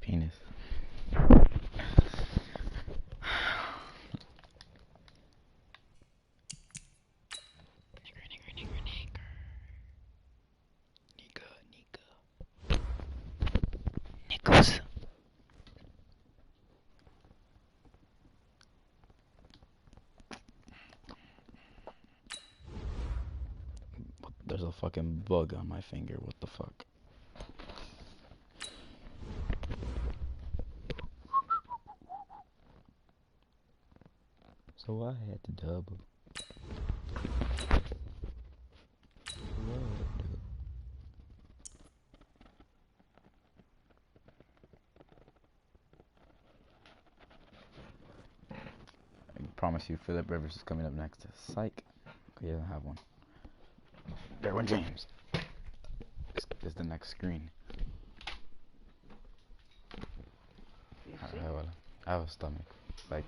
penis. Nickels. There's a fucking bug on my finger. What the fuck? So I had to double. I promise you, Philip Rivers is coming up next. Psych. He doesn't have one. Derwin James. This is the next screen. I have a stomach. Like,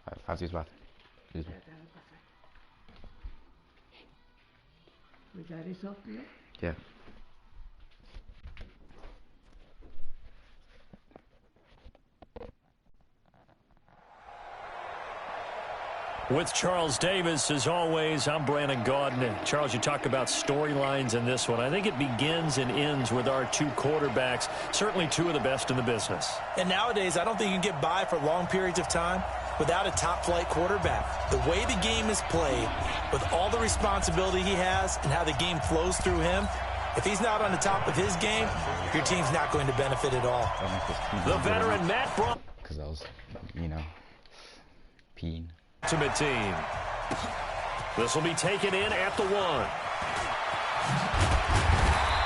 I have to use bathroom. Excuse me. We got this up here? Yeah. With Charles Davis, as always, I'm Brandon Gaudin. Charles, you talk about storylines in this one. I think it begins and ends with our two quarterbacks, certainly two of the best in the business. And nowadays, I don't think you can get by for long periods of time without a top-flight quarterback. The way the game is played, with all the responsibility he has and how the game flows through him, if he's not on the top of his game, your team's not going to benefit at all. The veteran Matt Braun. Because I was, you know, peeing. Ultimate team. This will be taken in at the 1.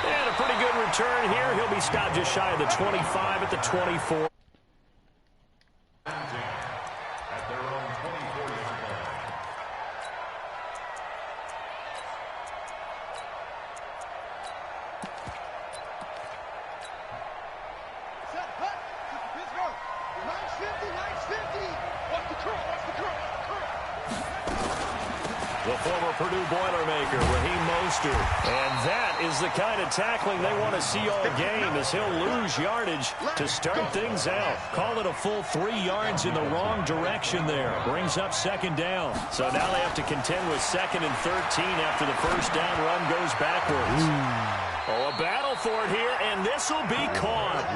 And a pretty good return here. He'll be stopped just shy of the 25 at the 24. The former Purdue Boilermaker, Raheem Mostert. And that is the kind of tackling they want to see all game, as he'll lose yardage to start things out. Call it a full 3 yards in the wrong direction there. Brings up second down. So now they have to contend with 2nd and 13 after the first down run goes backwards. Oh, a battle for it here, and this will be caught.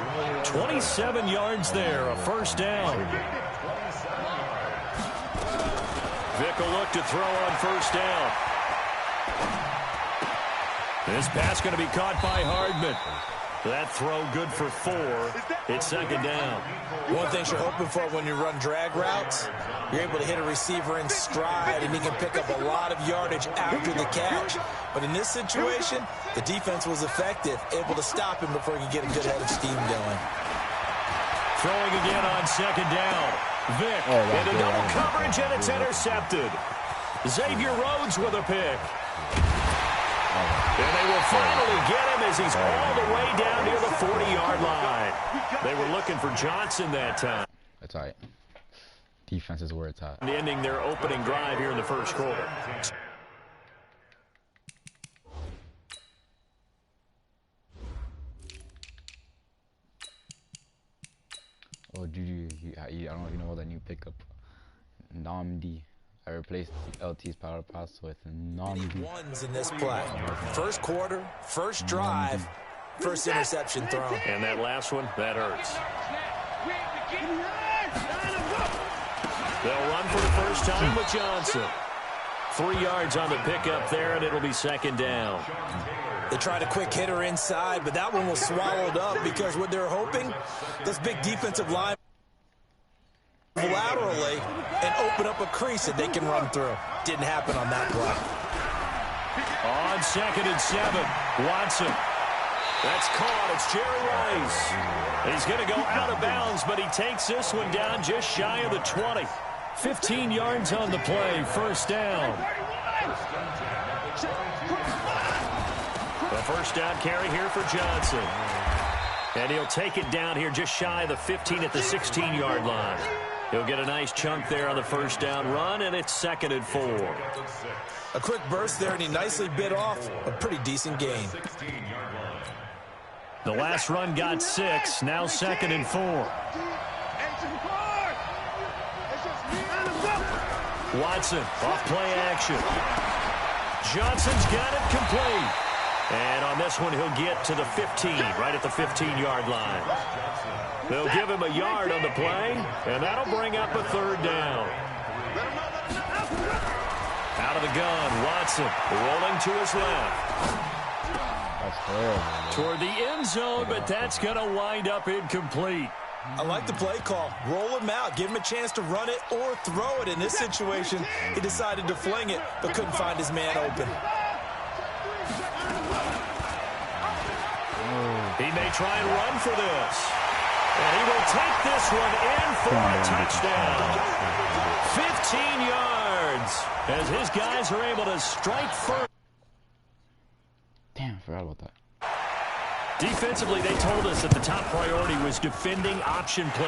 27 yards there, a first down. Vick will look to throw on first down. This pass going to be caught by Hardman. That throw good for 4. It's second down. One thing you're hoping for when you run drag routes, you're able to hit a receiver in stride, and he can pick up a lot of yardage after the catch. But in this situation, the defense was effective, able to stop him before he could get a good head of steam going. Throwing again on second down. Vick into double coverage, and it's intercepted. Xavier Rhodes with a pick. And they will finally get him as he's all the way down near the 40-yard line. They were looking for Johnson that time. That's all right. Defense is where it's at. Ending their opening drive here in the first quarter. Oh, Juju, I don't know if you know that new pickup, Namdi. I replaced LT's power pass with Namdi. Ones in this play. First quarter, first drive, first interception thrown. And that last one, that hurts. They'll run for the first time with Johnson. 3 yards on the pickup there, and it'll be second down. They tried a quick hitter inside, but that one was swallowed up because what they're hoping, this big defensive line laterally and open up a crease that they can run through. Didn't happen on that play. On 2nd and 7, Watson. That's caught. It's Jerry Rice. He's going to go out of bounds, but he takes this one down just shy of the 20. 15 yards on the play, first down. The first down carry here for Johnson. And he'll take it down here just shy of the 15 at the 16-yard line. He'll get a nice chunk there on the first down run, and it's 2nd and 4. A quick burst there, and he nicely bit off a pretty decent gain. The last run got 6. Now 2nd and 4. Watson, off play action. Johnson's got it complete. And on this one, he'll get to the 15, right at the 15-yard line. They'll give him a yard on the play, and that'll bring up a 3rd down. Out of the gun, Watson rolling to his left. That's horrible. Toward the end zone, but that's going to wind up incomplete. I like the play call. Roll him out. Give him a chance to run it or throw it. In this situation, he decided to fling it, but couldn't find his man open. He may try and run for this. And he will take this one in for a touchdown. 15 yards as his guys are able to strike first. Damn, I forgot about that. Defensively, they told us that the top priority was defending option play.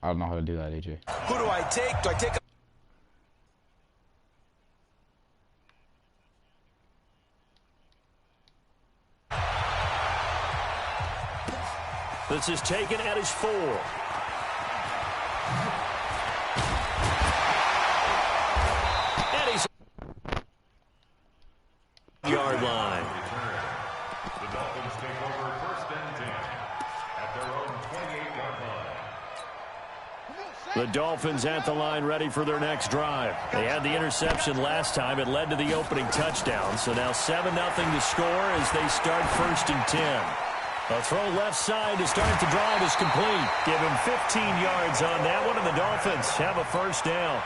I don't know how to do that, AJ. Who do I take? Do I take This is taken at his 4. And he's yard line. The Dolphins take over 1st and 10 at their own 28-yard line. The Dolphins at the line ready for their next drive. They had the interception last time. It led to the opening touchdown. So now 7-0 to score as they start 1st and 10. A throw left side to start the drive is complete. Give him 15 yards on that one, and the Dolphins have a 1st down.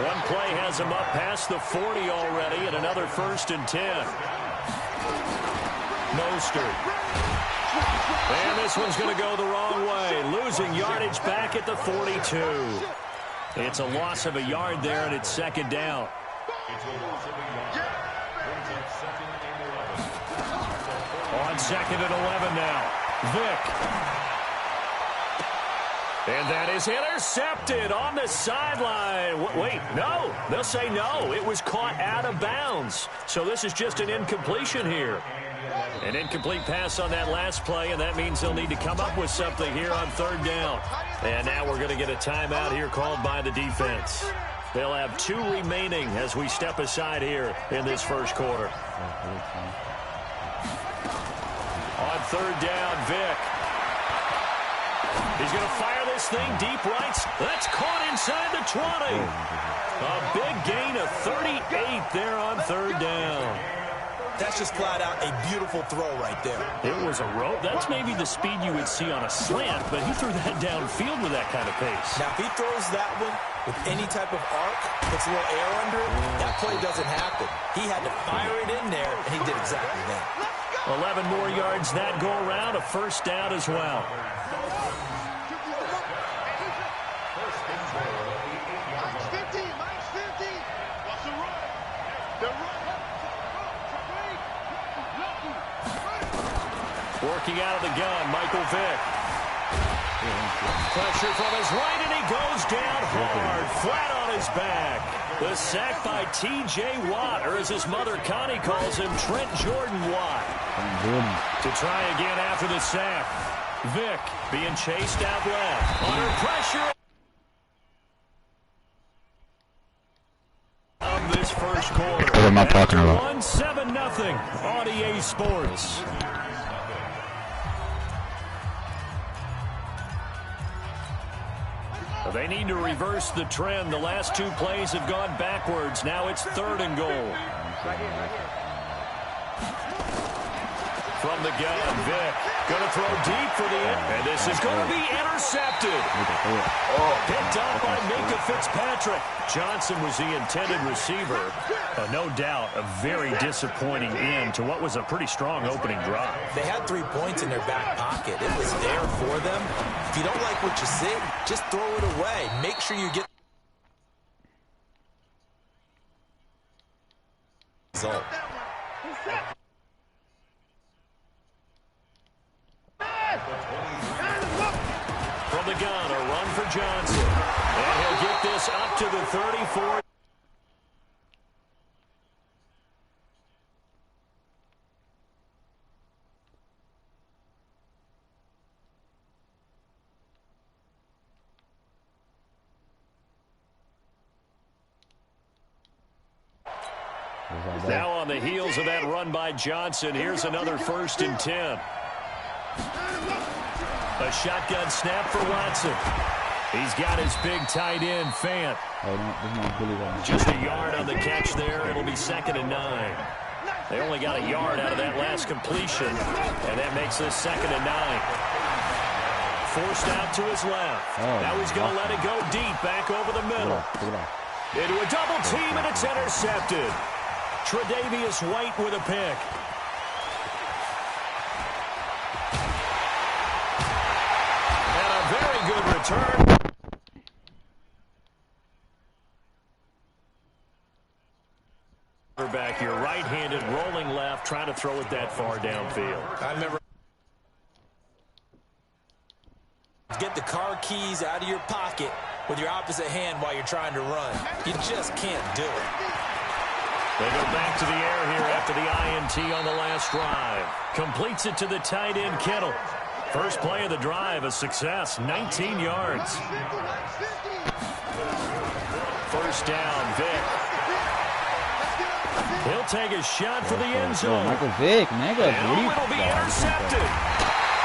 One play has them up past the 40 already, and another 1st and 10. Mostert. And this one's going to go the wrong way. Losing yardage back at the 42. It's a loss of a yard there, and it's 2nd down. It's a loss of a yard. Brings up 2nd and 11. On 2nd and 11 now. Vick. And that is intercepted on the sideline. Wait, no. They'll say no. It was caught out of bounds. So this is just an incompletion here. An incomplete pass on that last play, and that means they'll need to come up with something here on 3rd down. And now we're going to get a timeout here called by the defense. They'll have 2 remaining as we step aside here in this 1st quarter. On 3rd down, Vick. He's going to fire this thing deep right. That's caught inside the 20. A big gain of 38 there on 3rd down. That's just flat out a beautiful throw right there. It was a rope. That's maybe the speed you would see on a slant, but he threw that downfield with that kind of pace. Now, if he throws that one with any type of arc, puts a little air under it, that play doesn't happen. He had to fire it in there, and he did exactly that. 11 more yards that go around, a 1st down as well. Working out of the gun, Michael Vick. Pressure from his right, and he goes down hard, flat on his back. The sack by T.J. Watt, or as his mother Connie calls him, Trent Jordan Watt. To try again after the sack. Vick being chased out left. Under pressure of this 1st quarter. What am I talking about? 1-7-0 on EA Sports. They need to reverse the trend. The last 2 plays have gone backwards. Now it's 3rd and goal. From the gun, Vick going to throw deep for the end. And this is going to be intercepted. Picked up by Minka Fitzpatrick. Johnson was the intended receiver. No doubt a very disappointing end to what was a pretty strong opening drive. They had 3 points in their back pocket. It was there for them. If you don't like what you see, just throw it away. Make sure you get the result. Johnson. And he'll get this up to the 34. Now on the heels of that run by Johnson, here's another 1st and 10. A shotgun snap for Watson. He's got his big tight end, Fant. Just a yard on the catch there. It'll be 2nd and 9. They only got a yard out of that last completion, and that makes this 2nd and 9. Forced out to his left. Now he's going to let it go deep, back over the middle. Into a double team, and it's intercepted. Tre'Davious White with a pick. And a very good return. Back here, right-handed, rolling left, trying to throw it that far downfield. I remember. Get the car keys out of your pocket with your opposite hand while you're trying to run. You just can't do it. They go back to the air here after the INT on the last drive. Completes it to the tight end, Kittle. First play of the drive, a success, 19 yards. First down, Vic. He'll take a shot for the end zone. Michael Vick, mega. It'll be intercepted.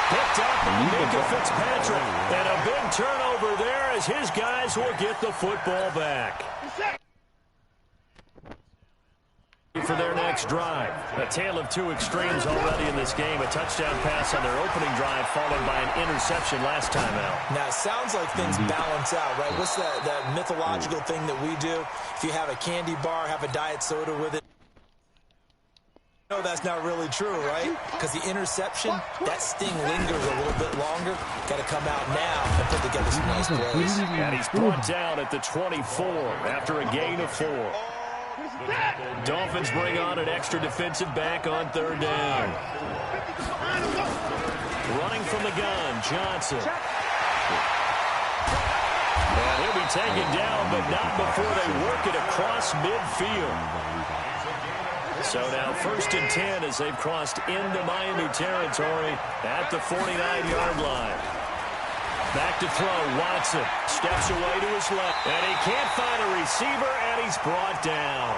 Picked up by Minka Fitzpatrick. And a big turnover there as his guys will get the football back. For their next drive. A tale of two extremes already in this game. A touchdown pass on their opening drive followed by an interception last time out. Now, it sounds like things balance out, right? What's that mythological thing that we do? If you have a candy bar, have a diet soda with it. No, that's not really true, right? Because the interception, that sting lingers a little bit longer. Got to come out now and put together some nice plays. And he's brought down at the 24 after a gain of 4. Dolphins bring on an extra defensive back on 3rd down. Running from the gun, Johnson. And he'll be taken down, but not before they work it across midfield. So now 1st and 10 as they've crossed into Miami territory at the 49-yard line. Back to throw, Watson steps away to his left, and he can't find a receiver, and he's brought down.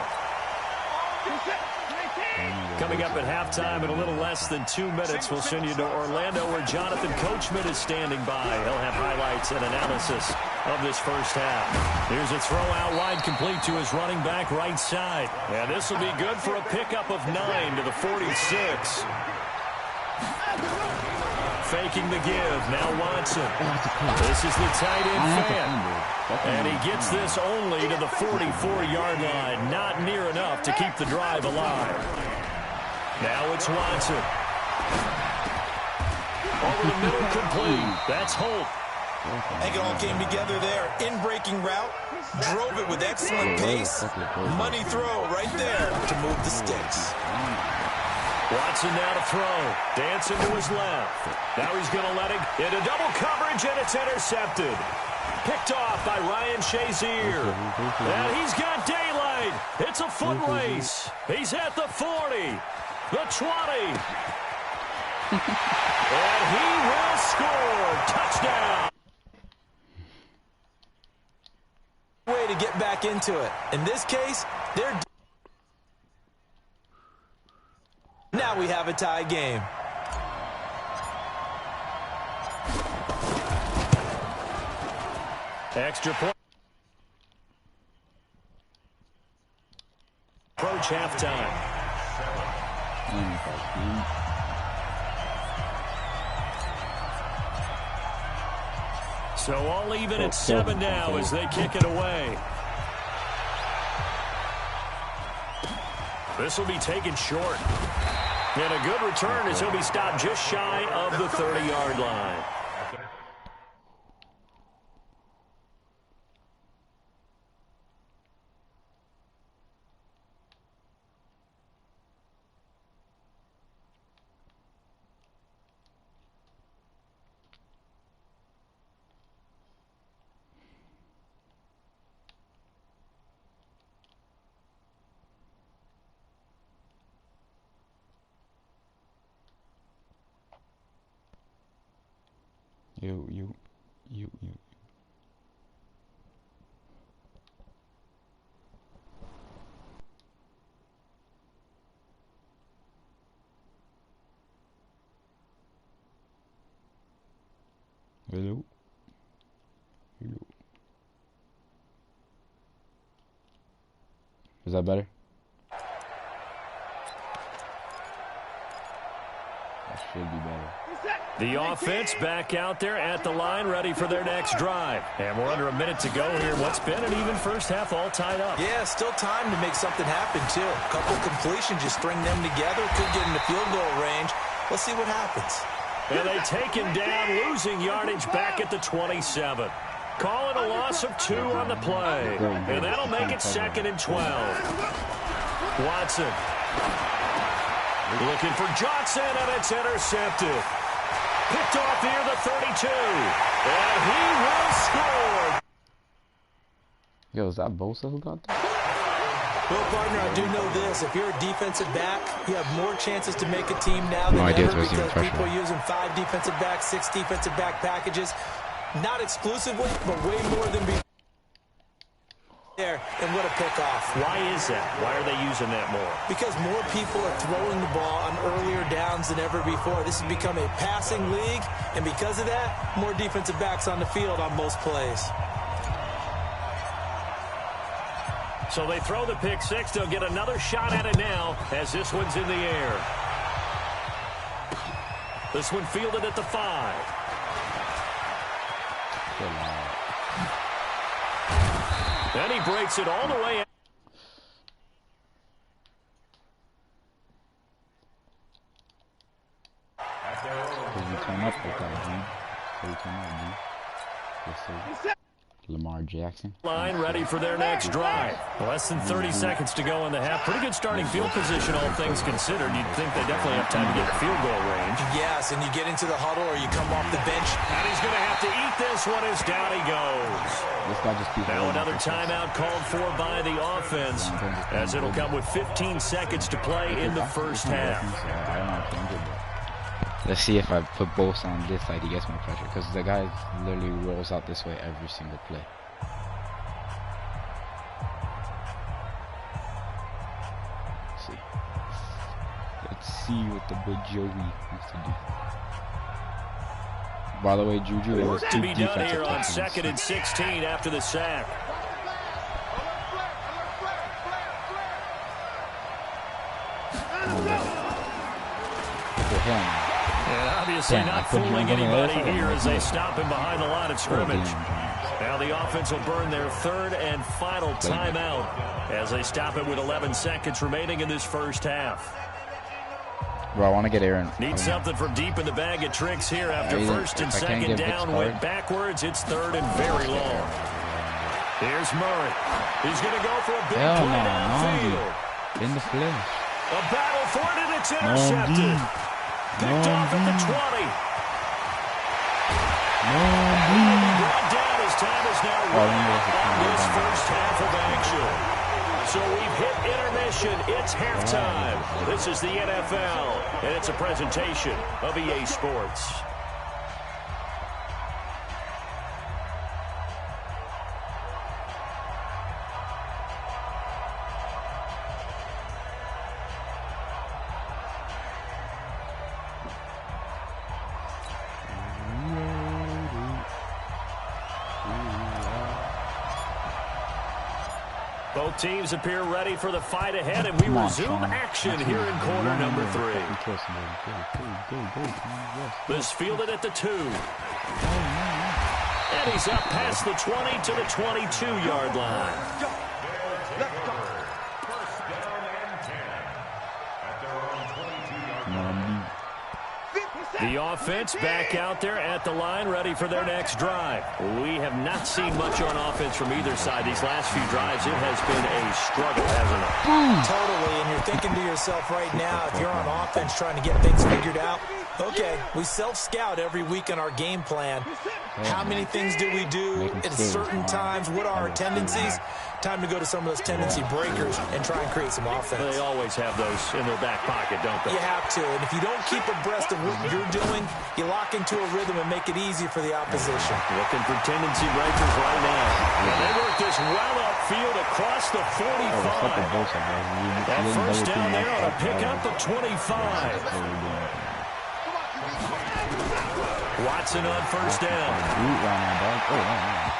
Coming up at halftime in a little less than 2 minutes, we'll send you to Orlando where Jonathan Coachman is standing by. He'll have highlights and analysis of this first half. Here's a throw out wide complete to his running back right side. And this will be good for a pickup of 9 to the 46. Faking the give. Now Watson. This is the tight end fan. And he gets this only to the 44-yard line. Not near enough to keep the drive alive. Now it's Watson. Over the middle complete. That's Holt. I think it all came together there. In-breaking route. Drove it with excellent pace. Money throw right there to move the sticks. Watson now to throw. Dancing to his left. Now he's going to let it into double coverage, and it's intercepted. Picked off by Ryan Shazier. And he's got daylight. It's a foot race. He's at the 40, the 20. And he will score. Touchdown. Way to get back into it. In this case, they're... Now we have a tie game. Extra point. Approach halftime. So all even at 7 now as they kick it away. This will be taken short. And a good return as he'll be stopped just shy of the 30-yard line. You. Hello. Is that better? That should be better. The offense back out there at the line, ready for their next drive. And we're under a minute to go here. What's been an even first half, all tied up. Yeah, still time to make something happen, too. A couple completions, just string them together. Could get into field goal range. Let's see what happens. And they take him down, losing yardage back at the 27. Call it a loss of 2 on the play. And that'll make it 2nd and 12. Watson looking for Johnson, and it's intercepted. Picked off near the 32. And he will score. Yo, is that Bosa who got that? Well, partner, I do know this. If you're a defensive back, you have more chances to make a team now than ever because people are using 5 defensive backs, 6 defensive back packages. Not exclusively, but way more than before. There, and what a pickoff. Why is that? Why are they using that more? Because more people are throwing the ball on earlier downs than ever before. This has become a passing league, and because of that, more defensive backs on the field on most plays. So they throw the pick 6. They'll get another shot at it now as this one's in the air. This one fielded at the 5. Then he breaks it all the way out. Because you turn up with that, G. So you turn up, G. Yes, sir. Lamar Jackson. Line ready for their next drive. Less than 30 seconds to go in the half. Pretty good starting field position, all things considered. You'd think they definitely have time to get field goal range. Yes, and you get into the huddle or you come off the bench. And he's going to have to eat this one as down he goes. This guy just keeps now another timeout called for by the offense as it'll come with 15 seconds to play in the first half. Let's see if I put both on this side, he gets more pressure. Because the guy literally rolls out this way every single play. Let's see what the boy Joey wants to do. By the way, Juju, it was to be done here on 2nd and 16 after the sack. And obviously not fooling anybody here as they stop him behind the line of scrimmage. Now the offense will burn their 3rd and final timeout as they stop it with 11 seconds remaining in this first half. Bro, I want to get Aaron. Need something from deep in the bag of tricks here after 1st and 2nd down. Went backwards. It's 3rd and very long. Here's Murray. He's going to go for a big play downfield. In the flesh. A battle for it, and it's intercepted. Picked off at the 20. Brought down as time is now running on this first half of action. So we've hit intermission. It's halftime. This is the NFL, and it's a presentation of EA Sports. Both teams appear ready for the fight ahead, and we resume action here in quarter number 3. This fielded at the 2. And he's up past the 20 to the 22-yard line. The offense back out there at the line, ready for their next drive. We have not seen much on offense from either side. These last few drives, it has been a struggle, hasn't it? Totally, and you're thinking to yourself right now, if you're on offense trying to get things figured out, okay, we self-scout every week in our game plan. How many things do we do at certain times? What are our tendencies? time to go to some of those tendency breakers and try and create some offense. They always have those in their back pocket, don't they? You have to, and if you don't keep abreast of what you're doing, you lock into a rhythm and make it easy for the opposition. Looking for tendency breakers right now. And they work this well upfield across the 45. That first down there on a pickup of 25. Watson on first down.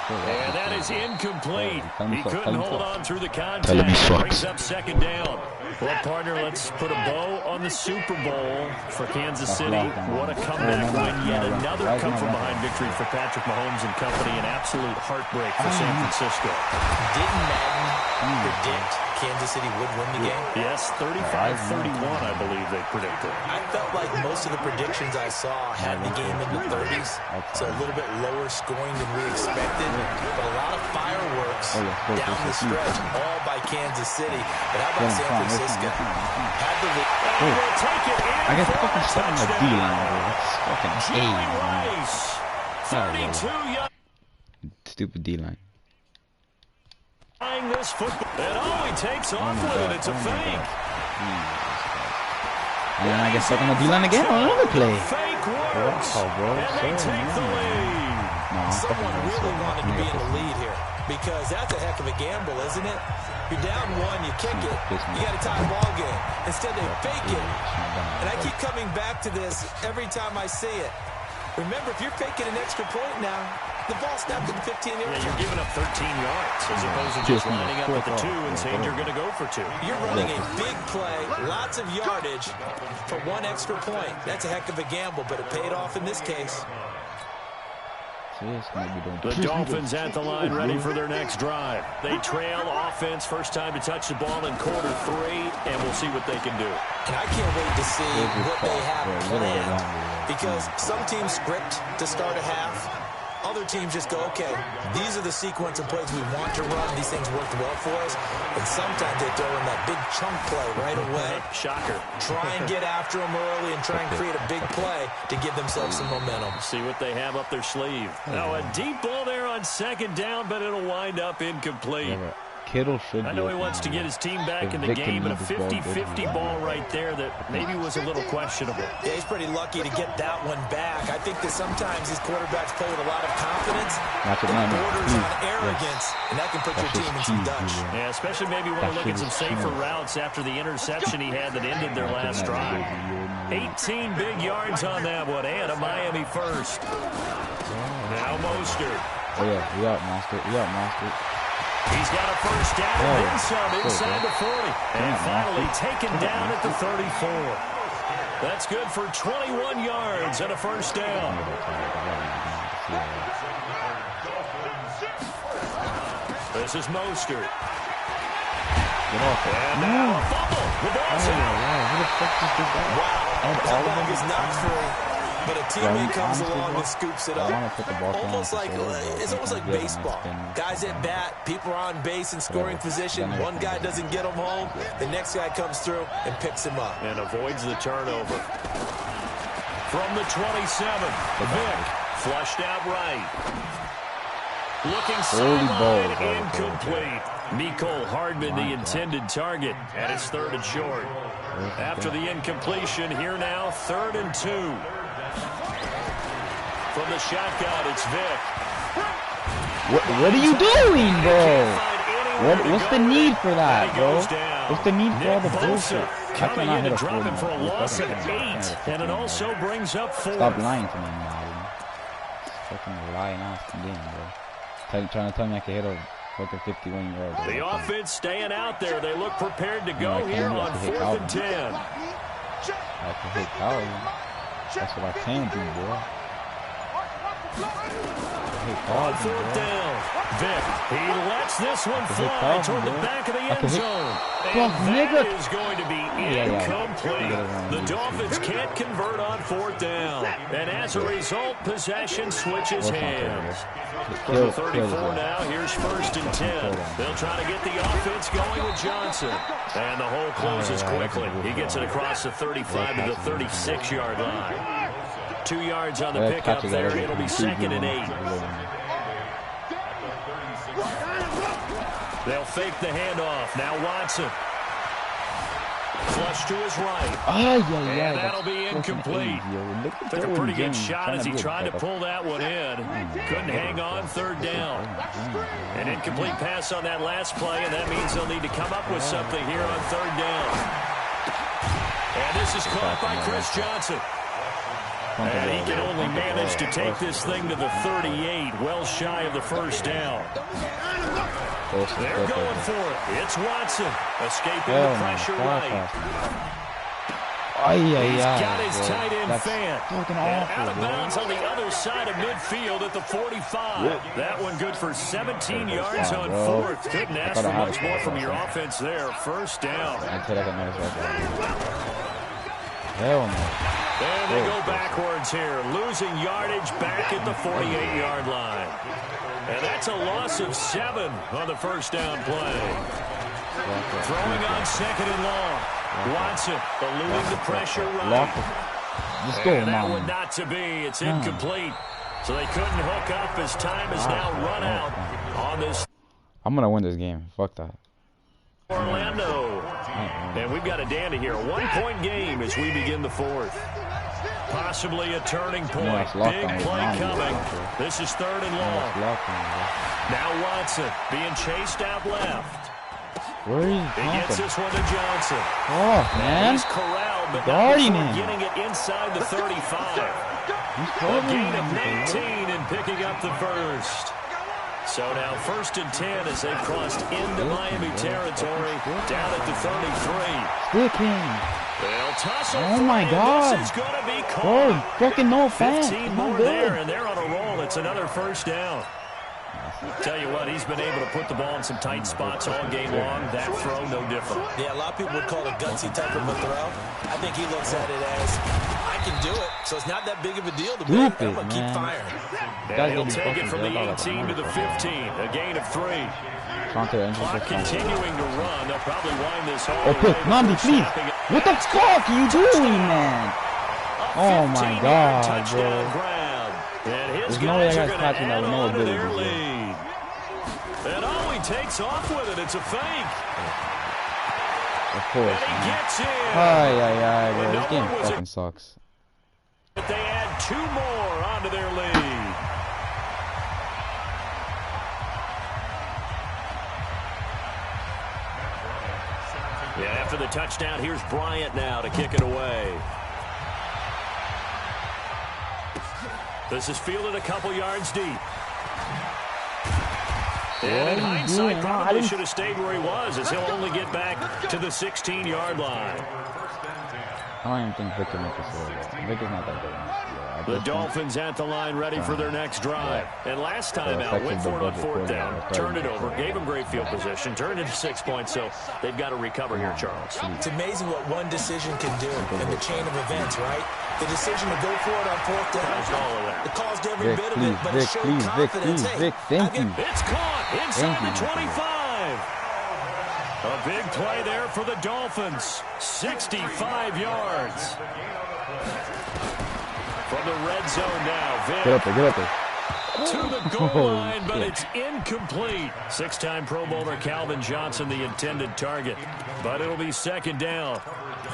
And that is incomplete. He couldn't hold on through the contact. Brings up second down. Well, partner, let's put a bow on the Super Bowl for Kansas City. What a comeback win. Yet another come-from-behind victory for Patrick Mahomes and company. An absolute heartbreak for San Francisco. Didn't Madden predict Kansas City would win the game? Yes, 35-31, I believe they predicted. I felt like most of the predictions I saw had the game in the 30s, so a little bit lower scoring than we expected, but a lot of fireworks down the stretch, all by Kansas City. But how about San Francisco? Had the lead. Will take it in. I guess fucking stuck on the D-line, bro. That's fucking A, 32 yards. Stupid D-line. This football, and he takes off with it. It's a fake. And then I get stuck on the D-line again on another play. Fake works. And they take the lead. Someone really wanted to be in the lead here because that's a heck of a gamble, isn't it? You're down one, you kick it, you got a tie ball game. Instead, they fake it. And I keep coming back to this every time I see it. Remember, if you're faking an extra point now, the ball snapped at the 15 yards. Yeah, you're giving up 13 yards as opposed to just lining up at the 2 and saying you're going to go for 2. You're running a big play, lots of yardage for one extra point. That's a heck of a gamble, but it paid off in this case. The Dolphins at the line, ready for their next drive. They trail offense, first time to touch the ball in quarter 3, and we'll see what they can do. And I can't wait to see what they have planned, because some teams script to start a half. Other teams just go, okay, these are the sequence of plays we want to run. These things worked well for us. And sometimes they throw in that big chunk play right away. Shocker. Try and get after them early and try and create a big play to give themselves some momentum. See what they have up their sleeve. Now a deep ball there on second down, but it'll wind up incomplete. Kittle should I know he wants to get his team back in the game, but a 50-50 ball right there that maybe was a little questionable. Yeah, he's pretty lucky to get that one back. I think that sometimes these quarterbacks play with a lot of confidence. That borders on arrogance, and that can put your team in some dutch. Yeah, especially maybe want to look at some safer routes after the interception he had that ended their last drive. 18 big yards on that one, and a Miami first. Now Mostert. Oh, yeah, we got Mostert. He's got a first down and then some inside the 40. And finally taken down at the 34. That's good for 21 yards and a first down. This is Mostert. And now a fumble. The ball's out. Wow, that ball is not free. But a teammate comes along and scoops it up. Almost like, it's almost like baseball. Guys at bat, people are on base in scoring position. One guy doesn't get him home. The next guy comes through and picks him up. And avoids the turnover. From the 27, Vick flushed out right. Looking sideline, incomplete. Mecole Hardman, the intended target, and it's 3rd and short. After the incompletion, here now, 3rd and 2. From the shotgun, it's Vick. What are you doing, bro? What's the need for that, bro? What's the need for all the bullshit? Coming in to drop him for a loss of 8, and it also brings up 4. Stop lying to me, man. Fucking lying ass game, bro. Trying to tell me I can hit a fucking 51 yards. The offense staying out there. They look prepared to go here on 4th and 10. I can hit Calvin. That's what I can do, boy. On 4th down, Vick, he lets this one fly toward the back of the end zone. And that is going to be incomplete. The Dolphins can't convert on 4th down. And as a result, possession switches hands. From the 34 now, here's 1st and 10. They'll try to get the offense going with Johnson. And the hole closes quickly. He gets it across the 35 to the 36-yard line. 2 yards on the pickup there. It'll be 2nd and 8. They'll fake the handoff. Now Watson. Flush to his right. And that'll be incomplete. Took a pretty good shot as he tried to pull that one in. Couldn't hang on, third down. An incomplete pass on that last play, and that means they'll need to come up with something here on third down. And this is caught by Chris Johnson. And he can only manage to take this thing to the 38, well shy of the first down. They're going for it. It's Watson escaping the pressure right. He's got his tight end fan. And out of bounds on the other side of midfield at the 45. That one good for 17 yards on fourth. Couldn't ask for much more from your offense there. First down. Hell no. And they go backwards here, losing yardage back at the 48-yard line. And that's a loss of 7 on the first down play. Throwing on second and long. Watson eluding the pressure right. And that one not to be. It's incomplete. So they couldn't hook up as time is now run out on this. I'm going to win this game. Fuck that. Orlando. And we've got a dandy here. A one-point game as we begin the fourth. Possibly a turning point. Big play coming. This is third and long. Now Watson being chased out left. Where is he gets this one to Johnson. Oh, man. He's corralled, but guarding not him. getting it inside the 35. A gain of 19 and picking up the first. So now first and 10 as they've crossed into Miami territory down at the 33. Stick him. They'll tussle. Oh my God. This is going to be caught. Fucking no fans. 15 more there, and they're on a roll. It's another first down. Tell you what, he's been able to put the ball in some tight spots all game long. That throw, no different. Yeah, a lot of people would call it gutsy type of a throw. I think he looks at it as, I can do it, so it's not that big of a deal to me. I'm going to keep firing. And he'll take it from the 18 to the 15, a gain of 3. Clock continuing to run. They'll probably wind this all pick. Nandi, please. What the fuck are you doing, man? Oh my God, bro. And his There's no way guys I are got going to catching hang that with no on to their ability. lead. And oh, he takes off with it. It's a fake. Of course, And he man. gets in. Bro. This game fucking sucks. But they add 2 more onto their lead. Yeah, after the touchdown, here's Bryant now to kick it away. This is fielded a couple yards deep. And in hindsight, probably should have stayed where he was, as he'll only get back to the 16-yard line. I don't even think Vic can make this work. Vic is not that good. The Dolphins at the line ready for their next drive. And last time out, went for it on fourth down, turned it over, gave them great field position, turned into 6 points, so they've got to recover here, Charles. It's amazing what one decision can do in the chain of events, right? The decision to go for it on fourth down, it caused every bit of it, but it showed confidence. Vic, thank you. It's caught inside the 25. A big play there for the Dolphins. 65 yards. From the red zone now, Vic. Get up there. To the goal line, but it's incomplete. 6-time Pro Bowler Calvin Johnson, the intended target. But it'll be second down.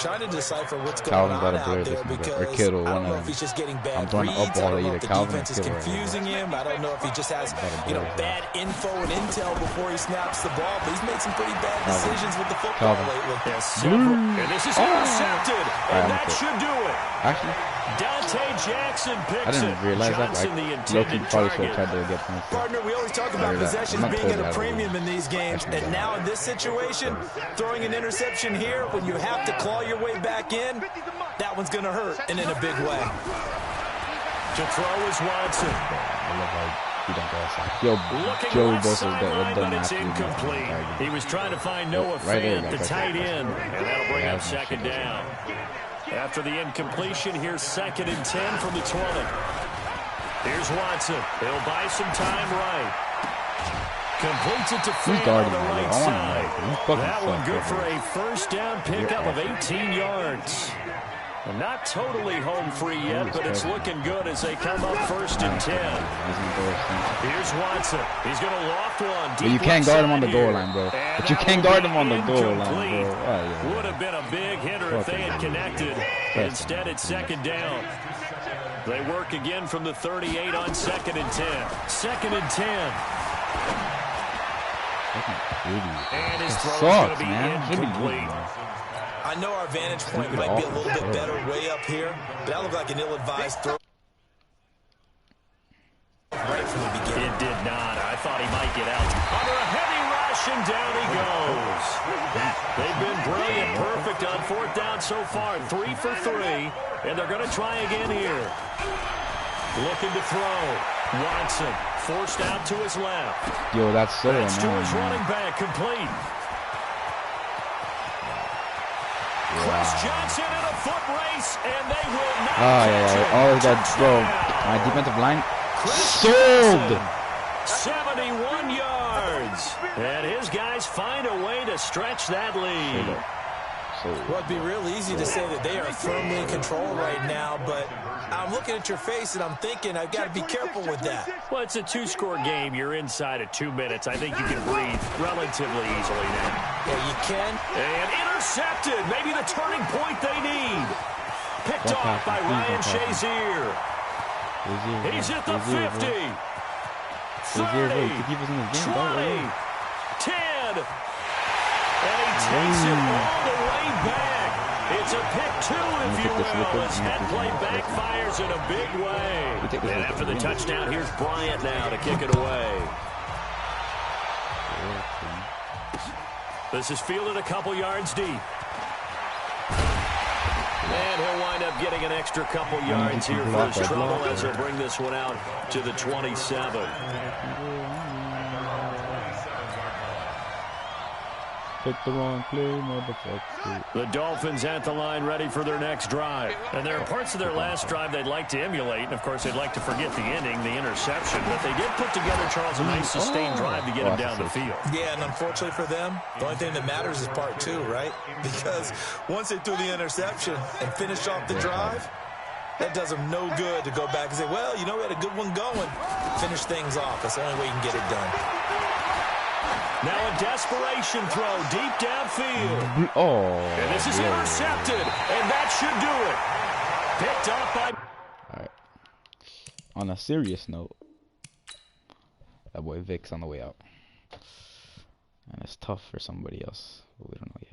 Trying to decipher what's going on out there because I don't know if he's just getting bad reads. I don't know if the defense is confusing him. I don't know if he just has, bad info and intel before he snaps the ball. But he's made some pretty bad decisions with the football lately. Yes, and this is intercepted, and that should do it. Actually, Dante Jackson picks I didn't realize Johnson, the intended probably target. To get points. Partner, we always talk about possessions being at a premium in these games, and now in this situation, throwing an interception here when you have to claw your way back in, that one's going to hurt, and in a big way. To throw is Watson. Joey left Bosa's sideline, done but it's after incomplete. He was trying to find Noah Fant, the tight end, and that'll bring up second down. After the incompletion, here's second and 10 from the 20. Here's Watson. He'll buy some time right. Completes it to Fant on the right side. That one good for a first down pickup of 18 yards. Not totally home free yet, but it's looking good as they come up 1st and 10. Here's Watson. He's going to loft one. But you can't guard him on the goal line, bro. But you can't guard him on the goal line, bro. Would have been a big hitter if they had connected. Instead, it's 2nd down. They work again from the 38 on 2nd and 10. 2nd and 10. And his throw is going to be incomplete. I know our vantage point might be a little bit better way up here, but that looked like an ill-advised throw right from the beginning. It did not. I thought he might get out. Under a heavy rush, and down he goes. They've been brilliant, perfect on 4th down so far. 3 for 3, and they're going to try again here. Looking to throw. Watson forced out to his left. Yo, that's so annoying. To his running back, complete. Chris Johnson in a foot race, and they will not catch it. All of that, bro. My defensive line sold. 71 yards. And his guys find a way to stretch that lead. Well, it'd be real easy to say that they are firmly in control right now, but I'm looking at your face and I'm thinking I've got to be careful with that. Well, it's a 2-score game. You're inside of 2 minutes. I think you can breathe relatively easily now. Yeah, you can. And intercepted. Maybe the turning point they need. Picked off by Ryan Shazier. He's at the 50. 30. 20. 10. And he takes it all the way back. It's a pick 2, if you will, as that play backfires in a big way. And after the touchdown, here's Bryant now to kick it away. This is fielded a couple yards deep. And he'll wind up getting an extra couple yards here for his trouble as he'll bring this one out to the 27. Pick the wrong play, motherfucker. The Dolphins at the line ready for their next drive. And there are parts of their last drive they'd like to emulate. And, of course, they'd like to forget the ending, the interception. But they did put together, Charles, a nice sustained drive to get him down the field. Yeah, and unfortunately for them, the only thing that matters is part 2, right? Because once they threw the interception and finished off the drive, that does them no good to go back and say, well, you know, we had a good one going. Finish things off. That's the only way you can get it done. Now a desperation throw deep downfield. And this is intercepted, and that should do it. Picked up by... All right. On a serious note, that boy Vic's on the way out. And it's tough for somebody else, but we don't know yet.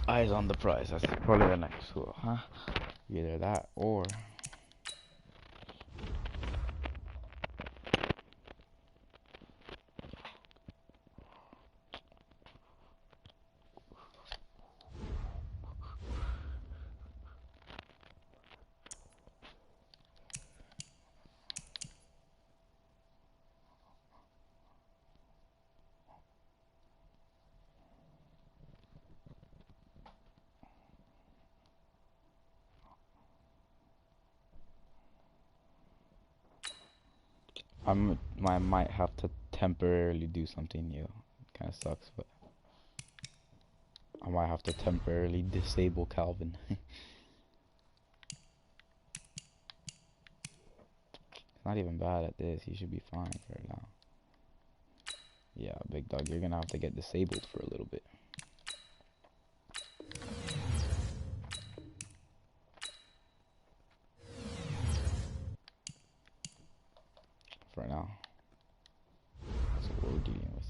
Eyes on the prize. That's probably the next school, huh? Either that or... I might have to temporarily do something new. Kind of sucks, but I might have to temporarily disable Calvin. It's not even bad at this. He should be fine for now. Yeah, big dog, you're gonna have to get disabled for a little bit. For now. That's what we're dealing with.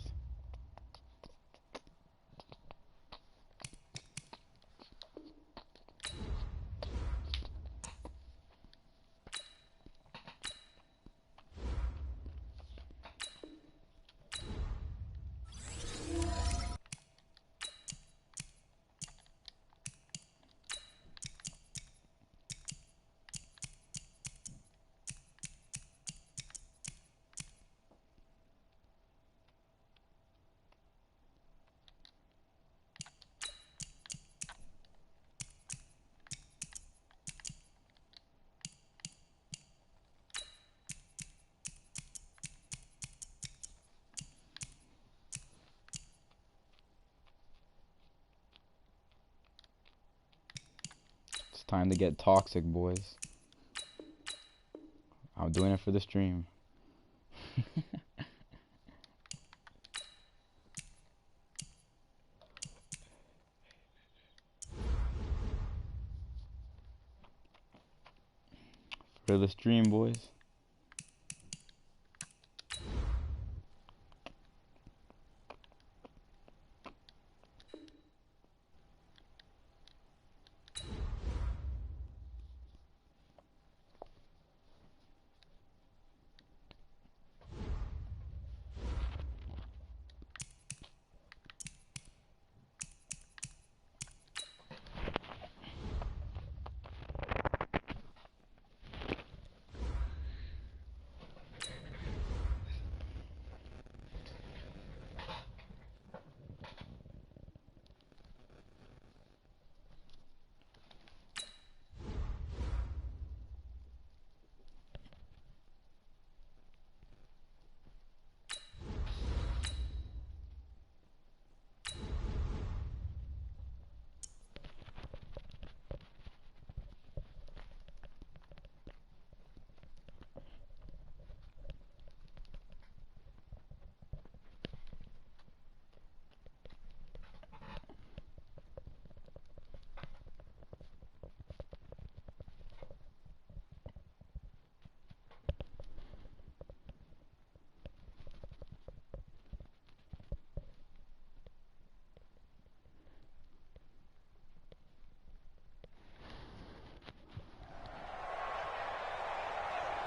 Time to get toxic, boys. I'm doing it for the stream. For the stream, boys.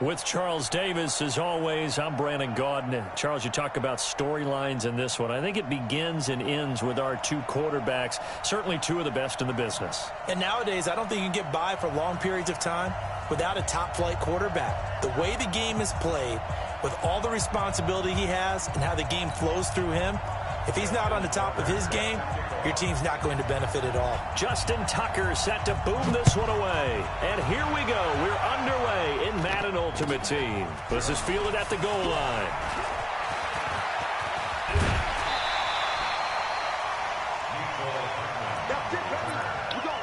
With Charles Davis, as always, I'm Brandon Gaudin. Charles, you talk about storylines in this one. I think it begins and ends with our two quarterbacks, certainly two of the best in the business. And nowadays, I don't think you can get by for long periods of time without a top-flight quarterback. The way the game is played, with all the responsibility he has and how the game flows through him, if he's not on the top of his game, your team's not going to benefit at all. Justin Tucker set to boom this one away. And here we go. We're underway in Madden Ultimate Team. This is fielded at the goal line.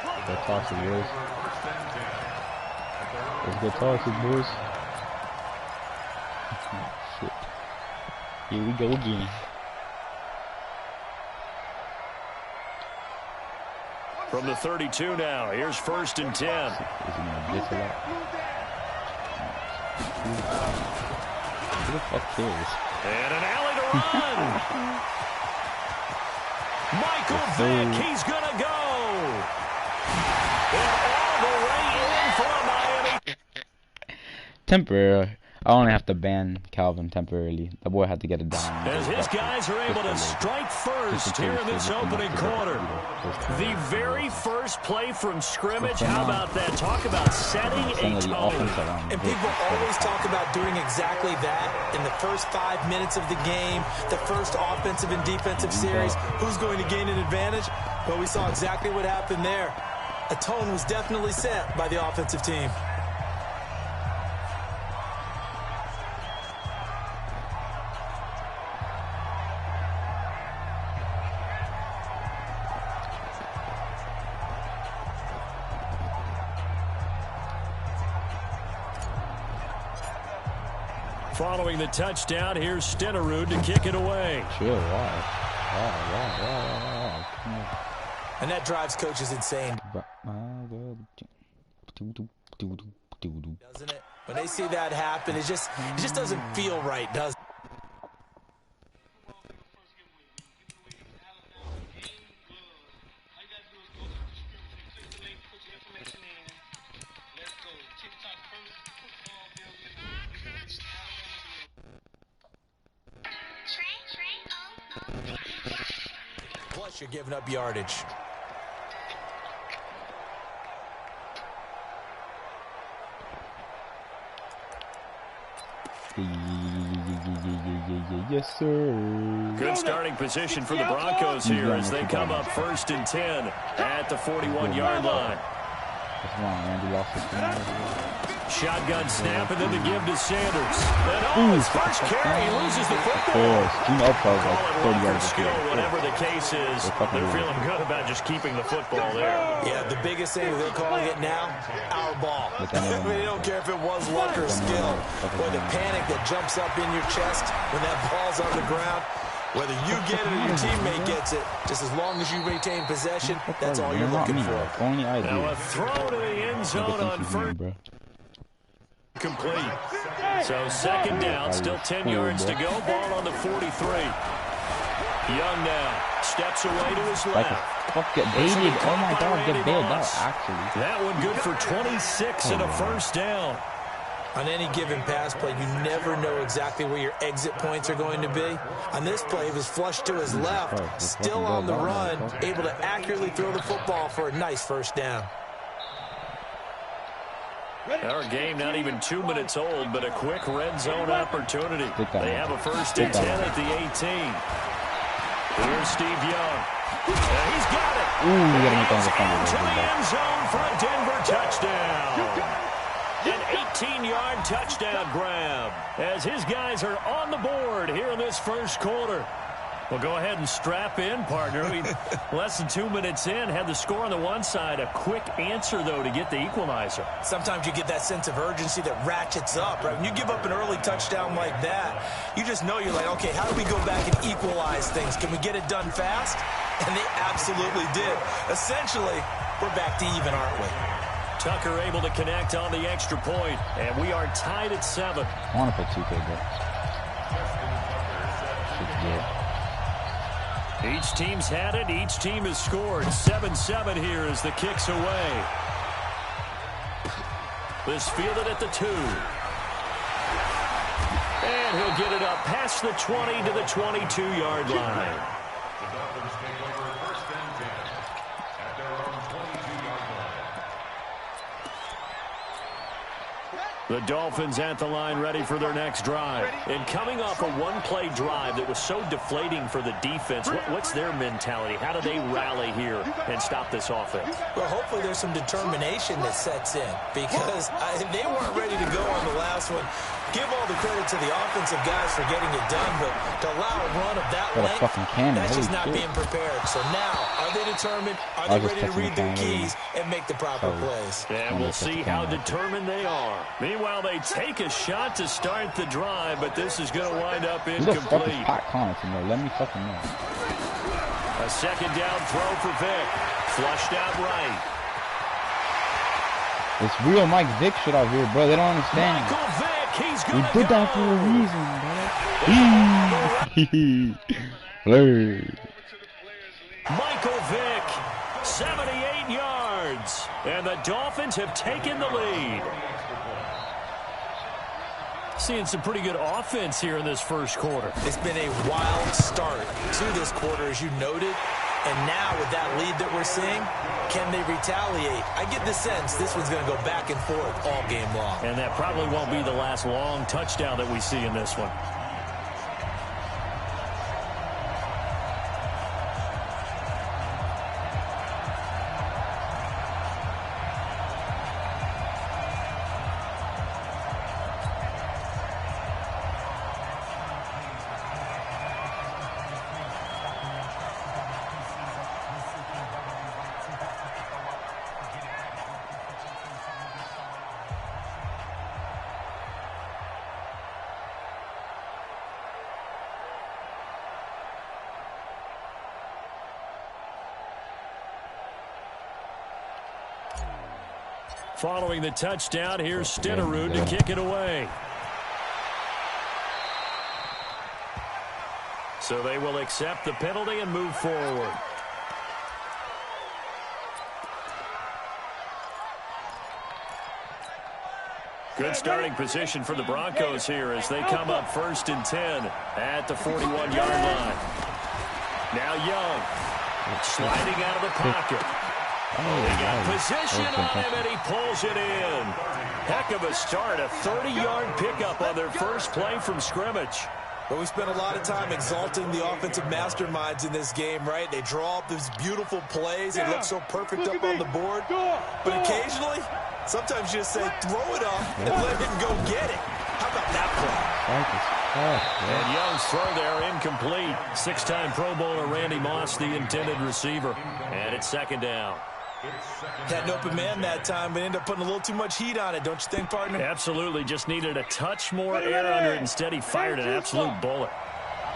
Let's get toxic, boys. Let's get toxic, boys. Shit. Here we go again. From the 32 now, here's 1st and 10. Is he gonna blitz a lot? Who the fuck cares? And an alley to run. Michael Vick, he's gonna go. And all the way in for Miami. Temporary. I only have to ban Calvin temporarily. The boy had to get it down. As his guys are able to strike first here in this opening quarter. The very first play from scrimmage. How about that? Talk about setting a tone. And people always talk about doing exactly that in the first 5 minutes of the game, the first offensive and defensive series. Who's going to gain an advantage? Well, we saw exactly what happened there. A tone was definitely set by the offensive team. Following the touchdown, here's Stenerud to kick it away. Chill, wow. And that drives coaches insane. Doesn't it? When they see that happen, it just doesn't feel right, does it? Plus, you're giving up yardage. Yes, sir. Good starting position for the Broncos here as they come up 1st and 10 at the 41-yard line. What's wrong, Randy? Lost his Shotgun snap and then the give to Sanders. And his first carry, he loses the football. Call it luck or skill, whatever the case is. They're feeling good about just keeping the football there. Yeah, the biggest thing they're calling it now, our ball. They don't care if it was luck or skill. Or the panic that jumps up in your chest when that ball's on the ground. Whether you get it or your teammate gets it, just as long as you retain possession, that's all you're looking for. Only I do. Now a throw to the end zone on first. Complete. So 2nd down, still 10 yards to go. Ball on the 43. Young now steps away to his left. Get baited. Oh my God, get bailed out actually. That one good for 26 and a first down. On any given pass play, you never know exactly where your exit points are going to be. On this play, it was flushed to his left, still on the run, able to accurately throw the football for a nice first down. Our game not even 2 minutes old, but a quick red zone opportunity. They have a 1st and 10 at the 18. Here's Steve Young. And he's got it. Into the end zone for a Denver touchdown. An 18-yard touchdown grab as his guys are on the board here in this first quarter. Well, go ahead and strap in, partner. Less than 2 minutes in, had the score on the one side. A quick answer, though, to get the equalizer. Sometimes you get that sense of urgency that ratchets up, right? When you give up an early touchdown like that, you just know you're like, okay, how do we go back and equalize things? Can we get it done fast? And they absolutely did. Essentially, we're back to even, aren't we? Tucker able to connect on the extra point, and we are tied at 7. I want to put 2K, bro. Each team's had it. Each team has scored. 7-7 here as the kick's away. This fielded at the 2. And he'll get it up past the 20 to the 22-yard line. The Dolphins take over 1st and 10 at their own 22-yard line. The Dolphins at the line ready for their next drive. And coming off a one-play drive that was so deflating for the defense, what's their mentality? How do they rally here and stop this offense? Well, hopefully there's some determination that sets in because they weren't ready to go on the last one. Give all the credit to the offensive guys for getting it done, but to allow a run of that length, that's just not being prepared. So now, are they determined? Are they ready to read their keys and make the proper plays? And we'll see how determined they are. Meanwhile, they take a shot to start the drive, but this is going to wind up incomplete. Let me fucking know. A 2nd down throw for Vick. Flushed out right. It's real Mike Vick shit out here, bro. They don't understand. Michael Vick. We did that for a reason, bro. Michael Vick 78 yards. And the Dolphins have taken the lead. Seeing some pretty good offense here in this first quarter. It's been a wild start to this quarter, as you noted. And now with that lead that we're seeing, can they retaliate? I get the sense this one's going to go back and forth all game long. And that probably won't be the last long touchdown that we see in this one. Following the touchdown, here's Stenerud to kick it away. So they will accept the penalty and move forward. Good starting position for the Broncos here as they come up 1st and 10 at the 41-yard line. Now Young sliding out of the pocket. They got position on him, and he pulls it in. Heck of a start, a 30-yard pickup on their first play from scrimmage. But we spent a lot of time exalting the offensive masterminds in this game, right? They draw up these beautiful plays. It looks so perfect up on the board. But occasionally, sometimes you just say, throw it up and let him go get it. How about that play? And Young's throw there incomplete. 6-time Pro Bowler Randy Moss, the intended receiver. And it's 2nd down. Had an open man that time, but ended up putting a little too much heat on it, don't you think, partner? Absolutely. Just needed a touch more air under it. Instead, he fired an absolute bullet.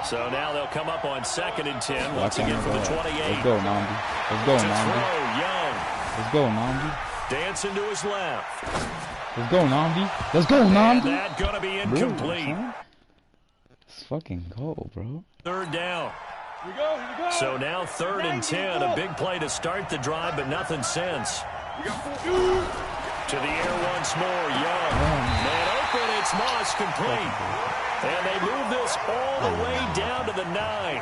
So now they'll come up on 2nd and 10. Once again from the 28. Let's go, Namdi. Let's go, Namdi. Young. Let's go, Namdi. Dancing to his left. Let's go, Namdi. Let's go, Namdi. And that going to be incomplete. Let's fucking go, bro. 3rd down. Here we go. So now 3rd and 10. A big play to start the drive, but nothing since. To the air once more. Young. Man open. It's Moss complete. And they move this all the way down to the 9.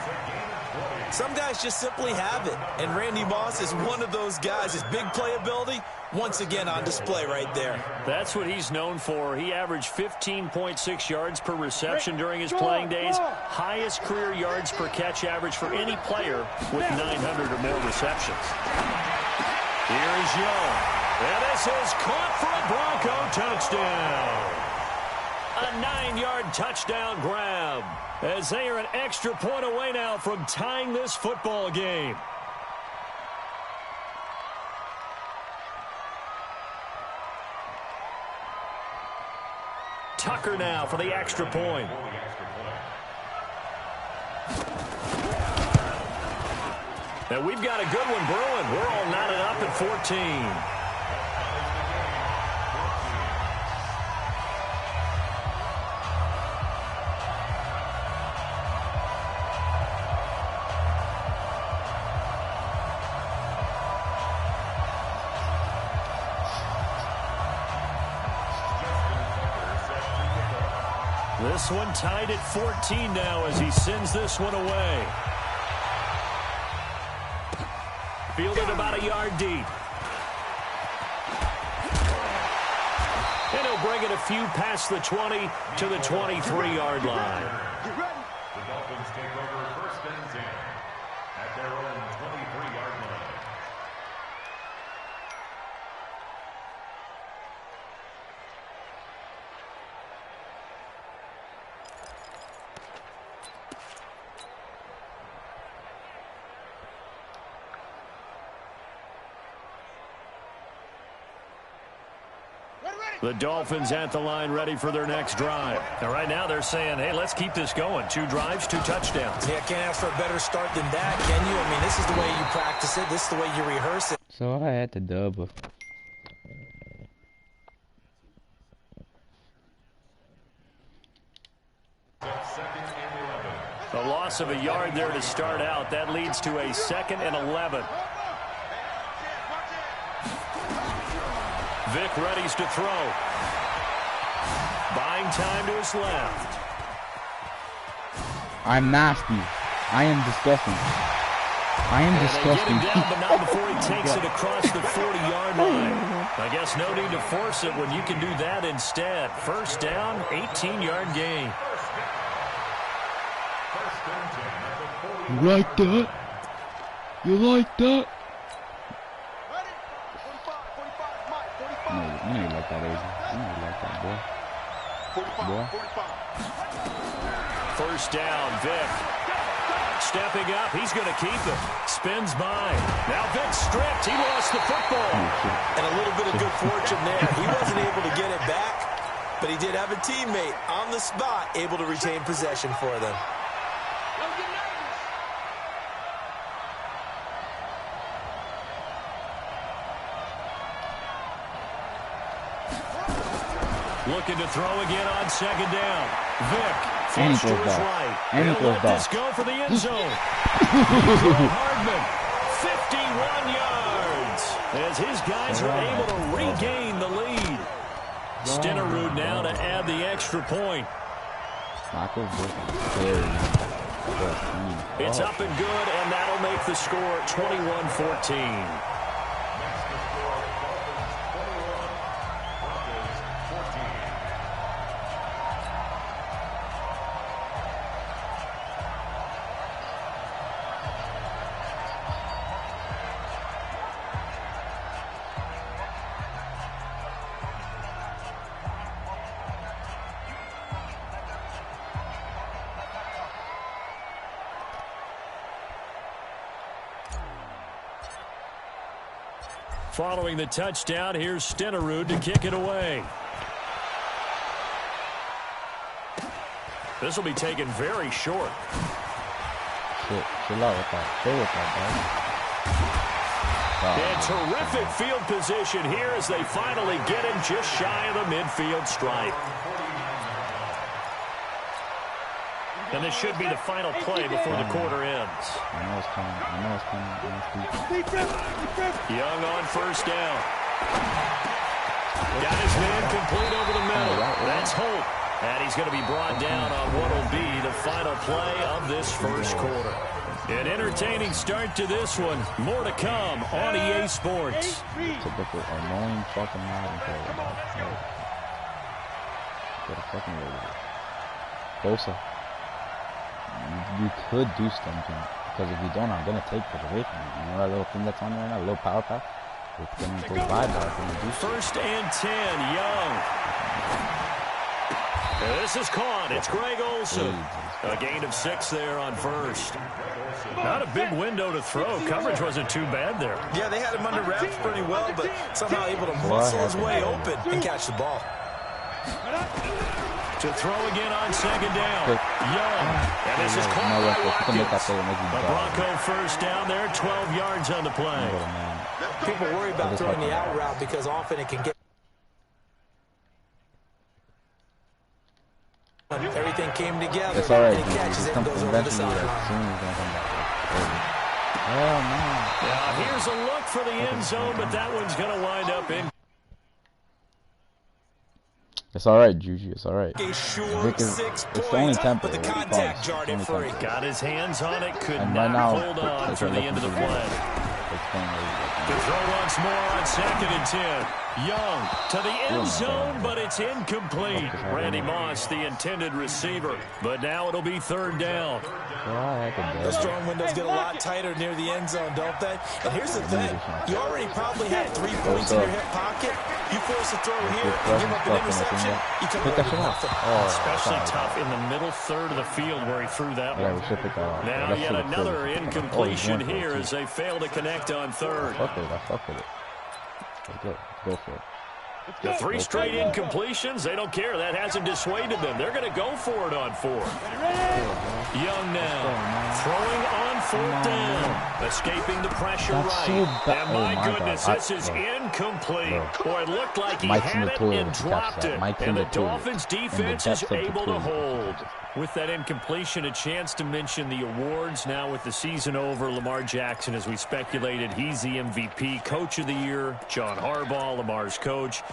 Some guys just simply have it. And Randy Moss is one of those guys. His big playability, once again on display right there. That's what he's known for. He averaged 15.6 yards per reception during his playing days. Highest career yards per catch average for any player with 900 or more receptions. Here is Young. And this is caught for a Bronco touchdown. A 9-yard touchdown grab. As they are an extra point away now from tying this football game. Tucker now for the extra point. Now we've got a good one brewing. We're all knotted up at 14. This one tied at 14 now as he sends this one away. Fielded about a yard deep. And he'll bring it a few past the 20 to the 23-yard line. The Dolphins take over 1st and 10 at their own 23-yard line. The Dolphins at the line ready for their next drive. And right now they're saying, hey, let's keep this going. 2 drives, 2 touchdowns. Yeah, can't ask for a better start than that, can you? I mean, this is the way you practice it. This is the way you rehearse it. So I had to dub. A loss of a yard there to start out. That leads to a 2nd and 11. Vic readies to throw. Buying time to his left. I'm nasty. I am disgusting. I am disgusting. They get him down, but not before he takes it across the 40-yard line. I guess no need to force it when you can do that instead. First down, 18-yard gain. You like that? You like that? No, you know you like that, Asian. You know you like that, boy. Boy. First down, Vic. Stepping up, he's going to keep it. Spins by. Now Vic stripped. He lost the football. And a little bit of good fortune there. He wasn't able to get it back, but he did have a teammate on the spot able to retain possession for them. Looking to throw again on second down. Vic. And he Flush to goes his back. right. And he He'll goes let back. this go for the end zone. Hardman, 51 yards. As his guys are able to regain the lead. Stenerud now to add the extra point. It's up and good, and that'll make the score 21-14. Following the touchdown, here's Stenerud to kick it away. This will be taken very short. Chill out with that. Chill with that, And terrific field position here as they finally get him just shy of the midfield stripe. And this should be the final play before the quarter ends. I know it's coming. I know it's coming. Young on first down. Got his man complete over the middle. That's Holt. And he's going to be brought down on what will be the final play of this first quarter. An entertaining start to this one. More to come on EA Sports. Typical annoying fucking Madden player. Get a fucking ready. Bosa. You could do something, because if you don't, I'm gonna take it away from you. You know that little thing that's on there now, a little power pass? It's gonna go bye-bye if you do First and 10, Young. This is caught. It's Greg Olsen. A gain of 6 there on first. Not a big window to throw. Coverage wasn't too bad there. Yeah, they had him under wraps pretty well, but somehow able to muscle his way open and catch the ball. To throw again on second down. Young. And this is caught by Watkins. The Bronco first down there, 12 yards on the play. People worry about throwing the out route because often it can get... Everything came together. It's alright, and he catches it and goes over the sideline. Now here's a look for the end zone, but that one's going to wind up in. It's alright, Juju. It's alright. It's only temporary. But the contact jarred it free. Got his hands on it, could And not right now, hold on through the end of the play. To It's throw once more on second and 10. Young to the end zone, but it's incomplete. Randy Moss, the intended receiver. But now it'll be third down. The strong windows get a lot tighter near the end zone, don't they? And here's the thing. You already probably have 3 points in your hip pocket. You force a throw here and give up an interception, you come away with nothing. Especially tough in the middle third of the field where he threw that one. Now yet another incompletion here as they fail to connect on third. Fuck with it. Go for it. The 3 straight incompletions, they don't care. That hasn't dissuaded them. They're going to go for it on 4th. Young now, throwing on 4th down, escaping the pressure right. And my goodness, this is incomplete. Boy, it looked like he had it and dropped it. And the Dolphins defense is able to hold. With that incompletion, a chance to mention the awards. Now with the season over, Lamar Jackson, as we speculated, he's the MVP, Coach of the Year. John Harbaugh, Lamar's coach.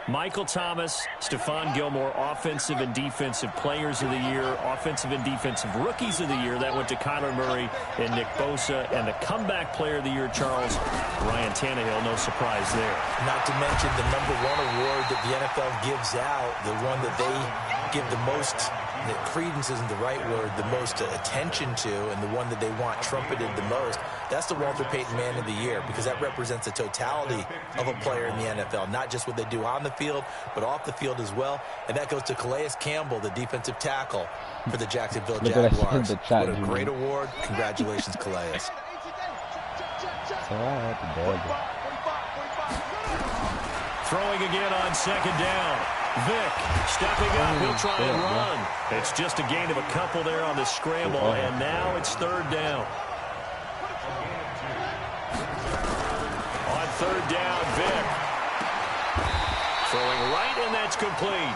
Michael Thomas, Stephon Gilmore, Offensive and Defensive Players of the Year, Offensive and Defensive Rookies of the Year. That went to Kyler Murray and Nick Bosa. And the Comeback Player of the Year, Charles, Ryan Tannehill. No surprise there. Not to mention the #1 award that the NFL gives out, the one that they give the most, that credence isn't the right word, the most attention to, and the one that they want trumpeted the most. That's the Walter Payton Man of the Year, because that represents the totality of a player in the NFL, not just what they do on the field, but off the field as well. And that goes to Calais Campbell, the defensive tackle for the Jacksonville Jaguars. What a great award. Congratulations, Calais. Throwing again on 2nd down. Vic stepping up. He'll try and run. It's just a gain of a couple there on the scramble, and now it's 3rd down. On 3rd down, Vic. Throwing right, and that's complete.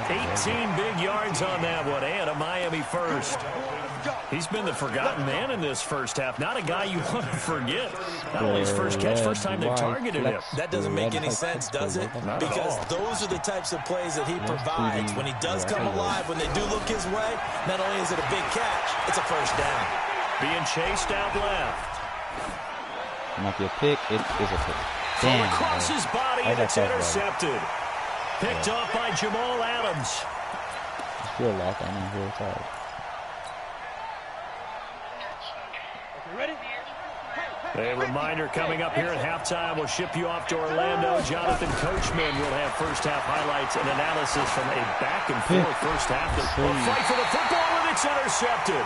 18 big yards on that one, and a Miami first. He's been the forgotten man in this first half. Not a guy you want to forget. Not only his first catch, first time they targeted him. That doesn't make any sense, does it? Because those are the types of plays that he provides. When he does come alive, when they do look his way, not only is it a big catch, it's a first down. Being chased out left. Might be a pick. It is a pick. From across his body, and it's intercepted. Picked off by Jamal Adams. I feel like I'm in here tired. A reminder coming up here at halftime. We'll ship you off to Orlando. Jonathan Coachman will have first-half highlights and analysis from a back-and-forth first half. A fight for the football, and it's intercepted.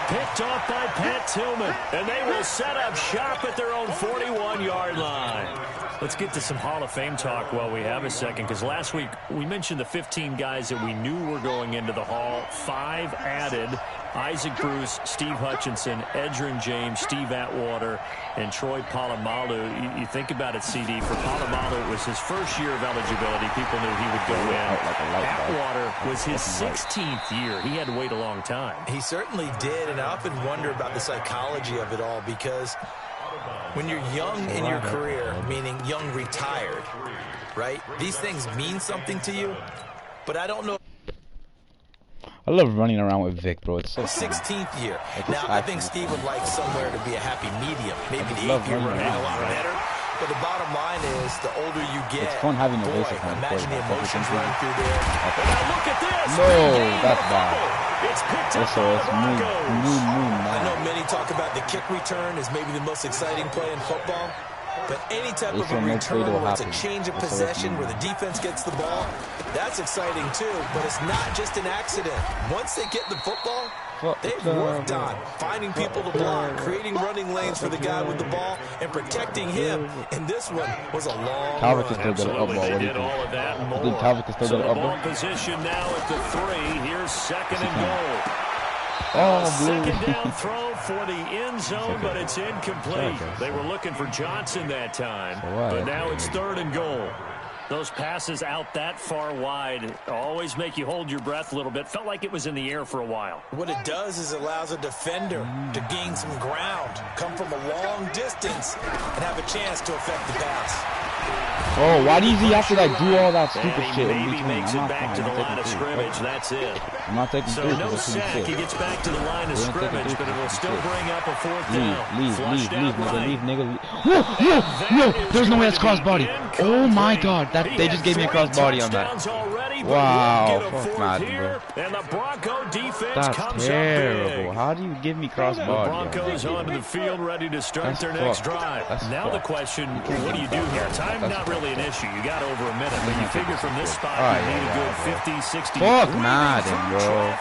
Picked off by Pat Tillman, and they will set up shop at their own 41-yard line. Let's get to some Hall of Fame talk while we have a second, because last week we mentioned the 15 guys that we knew were going into the Hall. 5 added: Isaac Bruce, Steve Hutchinson, Edgerrin James, Steve Atwater, and Troy Polamalu. You think about it, CD. For Polamalu, it was his first year of eligibility. People knew he would go in. Atwater was his 16th year. He had to wait a long time. He certainly did, and I often wonder about the psychology of it all, because when you're young in your career, meaning young retired, right, these things mean something to you, but I don't know. I love running around with Vic, bro. It's so 16th year. Now, I think Steve would like somewhere to be a happy medium. Maybe the 8th year would be a lot better. But the bottom line is, the older you get, it's fun having a boy, basic imagine the emotions running through there. But now look at this. No, that's bad. It's picked up Also, it's moon. I know many talk about the kick return as maybe the most exciting play in football. But any type of a return where it's a change of possession, where the defense gets the ball, that's exciting too. But it's not just an accident. Once they get the football, they've worked on finding people to block, creating running lanes for the guy with the ball, and protecting him. And this one was a long Calvin run. can still get an up ball. What do you think? All of that and more. I think Calvin can still So get the an up ball ball. position now at the 3. Here's 2nd and goal. Oh, blue. 2nd down throw for the end zone, but it's incomplete. They were looking for Johnson that time, but now it's 3rd and goal. Those passes out that far wide always make you hold your breath a little bit. Felt like it was in the air for a while. What it does is it allows a defender to gain some ground, come from a long distance, and have a chance to affect the pass. Oh, why does he have to like do all that stupid and shit? He maybe makes it back to the line of scrimmage. That's it. I'm not taking So three. no sack. He gets back to the line of scrimmage, but it'll still bring up a 4th down. Leave, nigga. Whoa, there's no way that's crossbody. Oh my God, they just gave me a crossbody on that. Wow, fuck mad, bro. And the Bronco defense That's comes terrible. up big. How do you give me The crossbody? Broncos onto the field, ready to start their next drive. Now the question, what do you do here? Time not really an issue. You got over a minute, but you figure from this spot you need a good 50, 60. Fuck Madden, bro.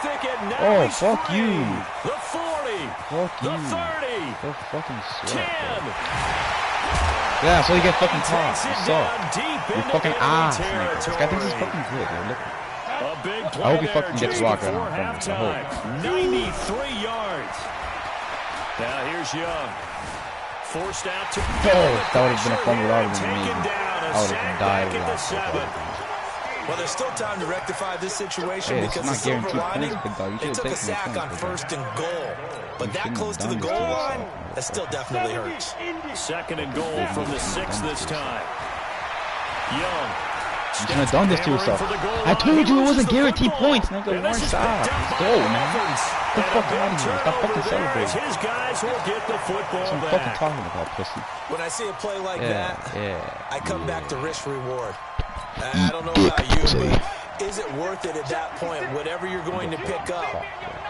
Oh, fuck you. The 40. Fuck you. The 30. So fucking sweat, 10. bro. Yeah, so you get fucking caught. You suck. You fucking ass, nigga. This guy thinks he's fucking good, bro. Look. A big play I hope he there fucking gets just rocked right before now. halftime. 93 yards. Now here's Young. Forced out to Oh, that would have been a fumble. That would have been amazing. down. I would have died at the with 7. Well, there's still time to rectify this situation because the silver lining, they took a sack on 1st and goal. But that close to the goal line, that still definitely hurts. 2nd and goal from the 6 this time. Young. You shouldn't have done this to yourself. I told you it wasn't guaranteed points, nigga. One shot. Let's go, man. Get the fuck out of here. Stop fucking celebrating. His guys will get the football What are you fucking talking about, pussy? When I see a play like that, I come back to risk reward. I don't know about you, but is it worth it at that point, whatever you're going to pick up,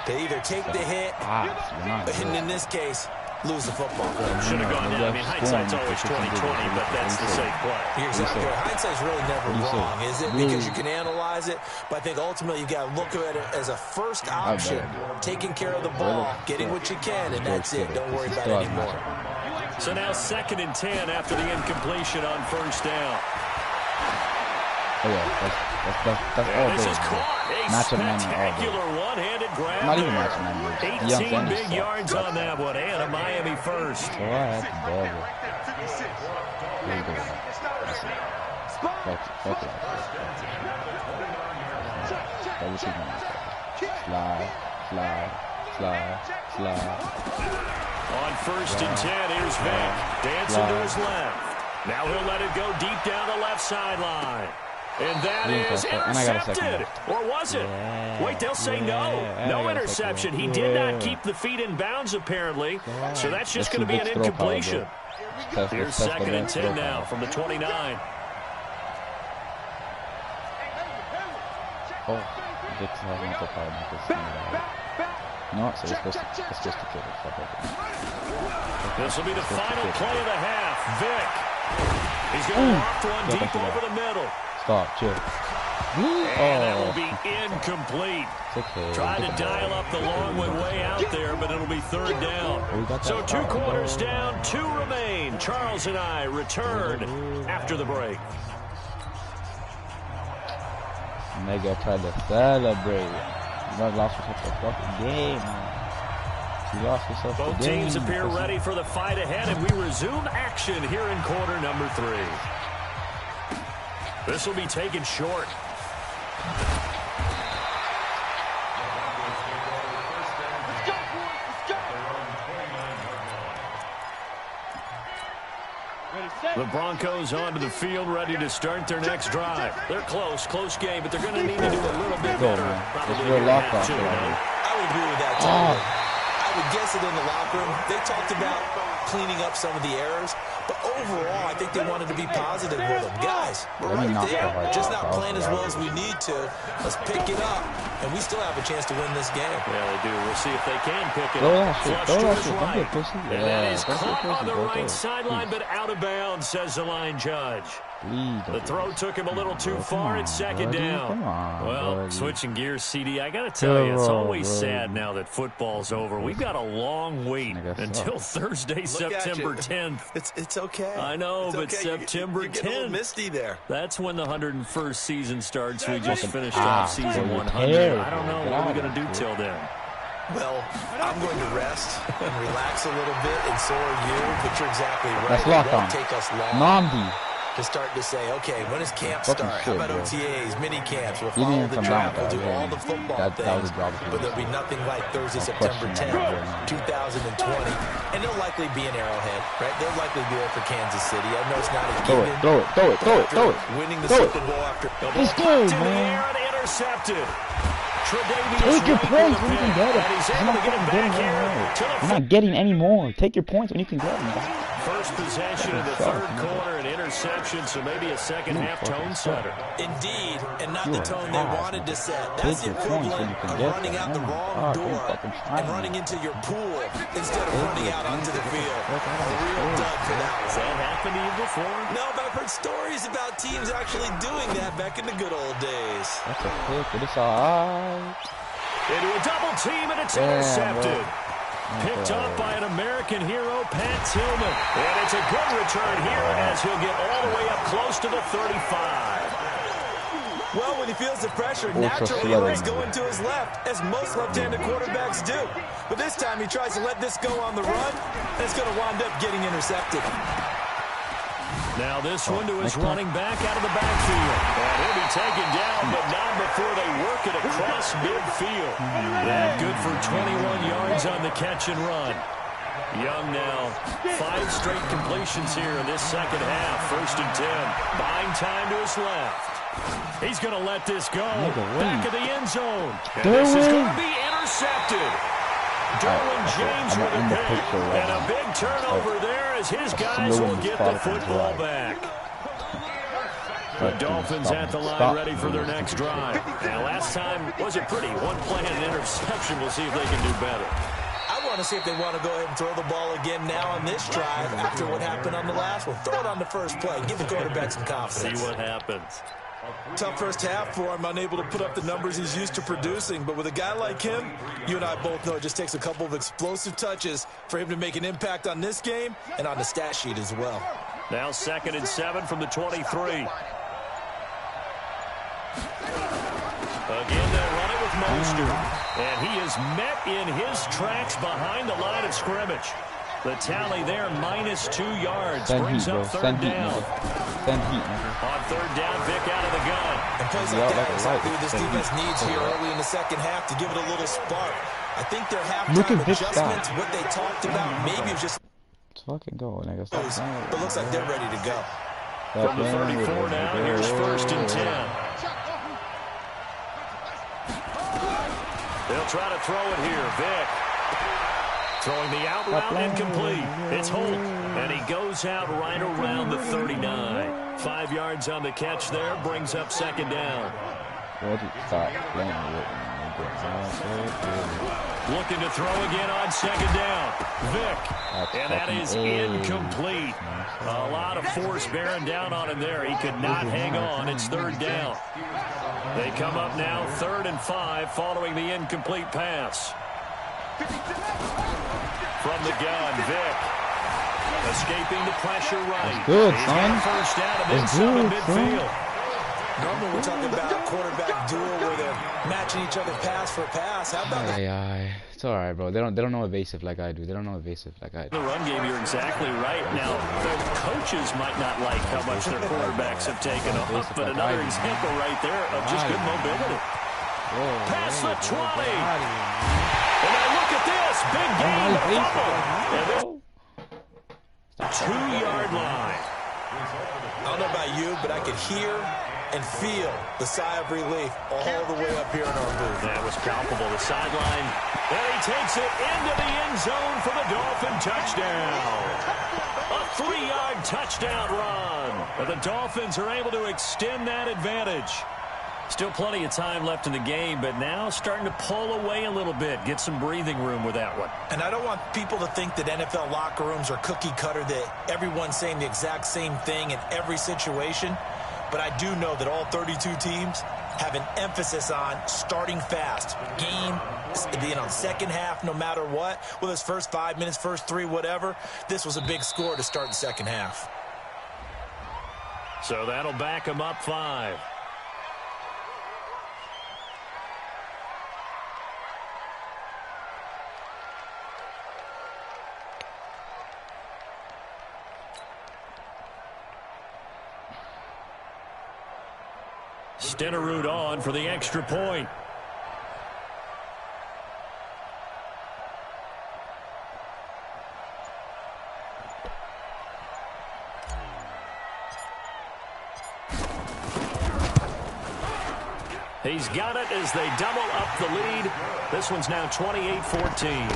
to either take the hit, and in this case, lose the football? Should have gone down. I mean, hindsight's always 20/20, but that's the safe play. You're exactly right. Hindsight's really never wrong, is it? Because you can analyze it, but I think ultimately you got to look at it as a first option, taking care of the ball, getting what you can, and that's it. Don't worry about it anymore. So now 2nd and 10 after the incompletion on 1st down. Oh yeah, that's all This day. is caught. A spectacular one-handed grab. Not even match man. 18 big yards on that one, and a Miami first. So I have to double. Here we go. Fuck it. Double team on this. Slide. On 1st and 10, here's Vic. Dancing to his left. Now he'll let it go deep down the left sideline. And that is intercepted. Or was it? Wait, they'll say no. No interception. He did not keep the feet in bounds, apparently. So that's just going to be an incompletion. Here's 2nd and 10 now from the 29. Oh, Vic's has mental power because no, so it's supposed to kill it. Fuck it. This will be the final play of the half. Vic. He's going to loft one deep over the middle. Stop, chill. And that will be incomplete. Okay. Tried to dial up the long way out there, but it'll be 3rd down. So 2 quarters down, 2 remain. Charles and I return after the break. Mega tried to celebrate. You lost yourself the fucking game, man. You lost yourself the game. Both teams appear ready for the fight ahead, and we resume action here in quarter number 3. This will be taken short. The Broncos onto the field, ready to start their next drive. They're close game, but they're going to need to do a little bit better. It's real lockdown. I would agree with that, totally. I would guess it in the locker room. They talked about cleaning up some of the errors, but overall, I think they wanted to be positive with them. Guys, we're right there. Just not playing as well as we need to. Let's pick it up, and we still have a chance to win this game. Yeah, they do. We'll see if they can pick it up. Flush to his right. And that is caught on the right sideline, but out of bounds, says the line judge. The throw took him a little too far. It's 2nd down. Well, switching gears, CD, I got to tell you, it's always sad now that football's over. We've got a long wait until Thursday, September 10th. It's okay. I know, it's but okay. September 10th. You get a little misty there. That's when the 101st season starts. We just finished off season 100. I don't know. What are we going to do till then? Well, I'm going to rest and relax a little bit, and so are you, but you're exactly right. That's locked on. It won't take us long. to start to say, okay, when does camp start? How about OTAs, mini camps? We'll follow the draft. We'll do all the football things. But there'll be nothing like Thursday, September 10th, 2020. And they'll likely be in Arrowhead, right? They'll likely be there for Kansas City. I know it's not a given. Throw it. Winning the Super Bowl after. Let's go, man. Intercepted. Take your points when you can get it. You're not getting any more. Take your points when you can get them. First possession of the third quarter, an interception, so maybe a second half tone setter. Indeed, and not the tone they wanted to set. That's the equivalent of running out the wrong door and running into your pool instead of running out onto the field. A real dud for that one. Has that happened to you before? No, but I've heard stories about teams actually doing that back in the good old days. That's a pick, but it's alright. Into a double team, and it's intercepted. Picked up by an American hero, Pat Tillman. And it's a good return here as he'll get all the way up close to the 35. Well, when he feels the pressure, naturally he's going to his left, as most left-handed quarterbacks do. But this time he tries to let this go on the run, and it's going to wind up getting intercepted. Now this one to his running back out of the backfield. And he'll be taken down, but not before they work it across midfield. That good for 21 yards on the catch and run. Young now, 5 straight completions here in this second half. 1st and 10. Buying time to his left. He's going to let this go. Back of the end zone. And this is going to be intercepted. Derwin James with a pick. And a big turnover there as his guys will get the football back. The Dolphins at the line ready for their next drive. Now, last time wasn't pretty. One play and an interception. We'll see if they can do better. I want to see if they want to go ahead and throw the ball again now on this drive after what happened on the last one. Throw it on the first play. Give the quarterback some confidence. See what happens. Tough first half for him, unable to put up the numbers he's used to producing. But with a guy like him, you and I both know it just takes a couple of explosive touches for him to make an impact on this game and on the stat sheet as well. Now 2nd and 7 from the 23. Again, they'll run it with Mostert. And he is met in his tracks behind the line of scrimmage. The tally there, -2 yards. Brings up 3rd down. On 3rd down, Vick out of the gun. And plays like that is exactly what this defense needs here early in the second half to give it a little spark. I think their halftime adjustments, what they talked about, maybe it's just... Let's fucking go, nigga. But looks like they're ready to go. From the 34 now, here's 1st and 10. They'll try to throw it here. Vick throwing the out route incomplete. It's Holt, and he goes out right around the 39. 5 yards on the catch there, brings up 2nd down. Looking to throw again on 2nd down. Vick, and that is incomplete. A lot of force bearing down on him there. He could not hang on. It's 3rd down. They come up now 3rd and 5 following the incomplete pass. From the gun, Vick escaping the pressure right. That's good, He's son. got 1st down and then 7 midfield. Normally we're talking about a quarterback duel where they're matching each other pass for pass. How about that? It's alright, bro. They don't know evasive like I do. They don't know evasive like I do. The run game, you're exactly right. Now, the coaches might not like how much their quarterbacks have taken off, but another example right there of just good mobility. Past the 20. And now look at this. Big game. Fumble. 2-yard line. I don't know about you, but I could hear and feel the sigh of relief all the way up here in our booth. That was palpable. The sideline. And he takes it into the end zone for the Dolphin touchdown. A 3-yard touchdown run. But the Dolphins are able to extend that advantage. Still plenty of time left in the game, but now starting to pull away a little bit. Get some breathing room with that one. And I don't want people to think that NFL locker rooms are cookie cutter, that everyone's saying the exact same thing in every situation. But I do know that all 32 teams have an emphasis on starting fast. Game, second half, no matter what. Whether it's first 5 minutes, first 3, whatever. This was a big score to start the second half. So that'll back them up 5. Stenerud on for the extra point. He's got it as they double up the lead. This one's now 28-14.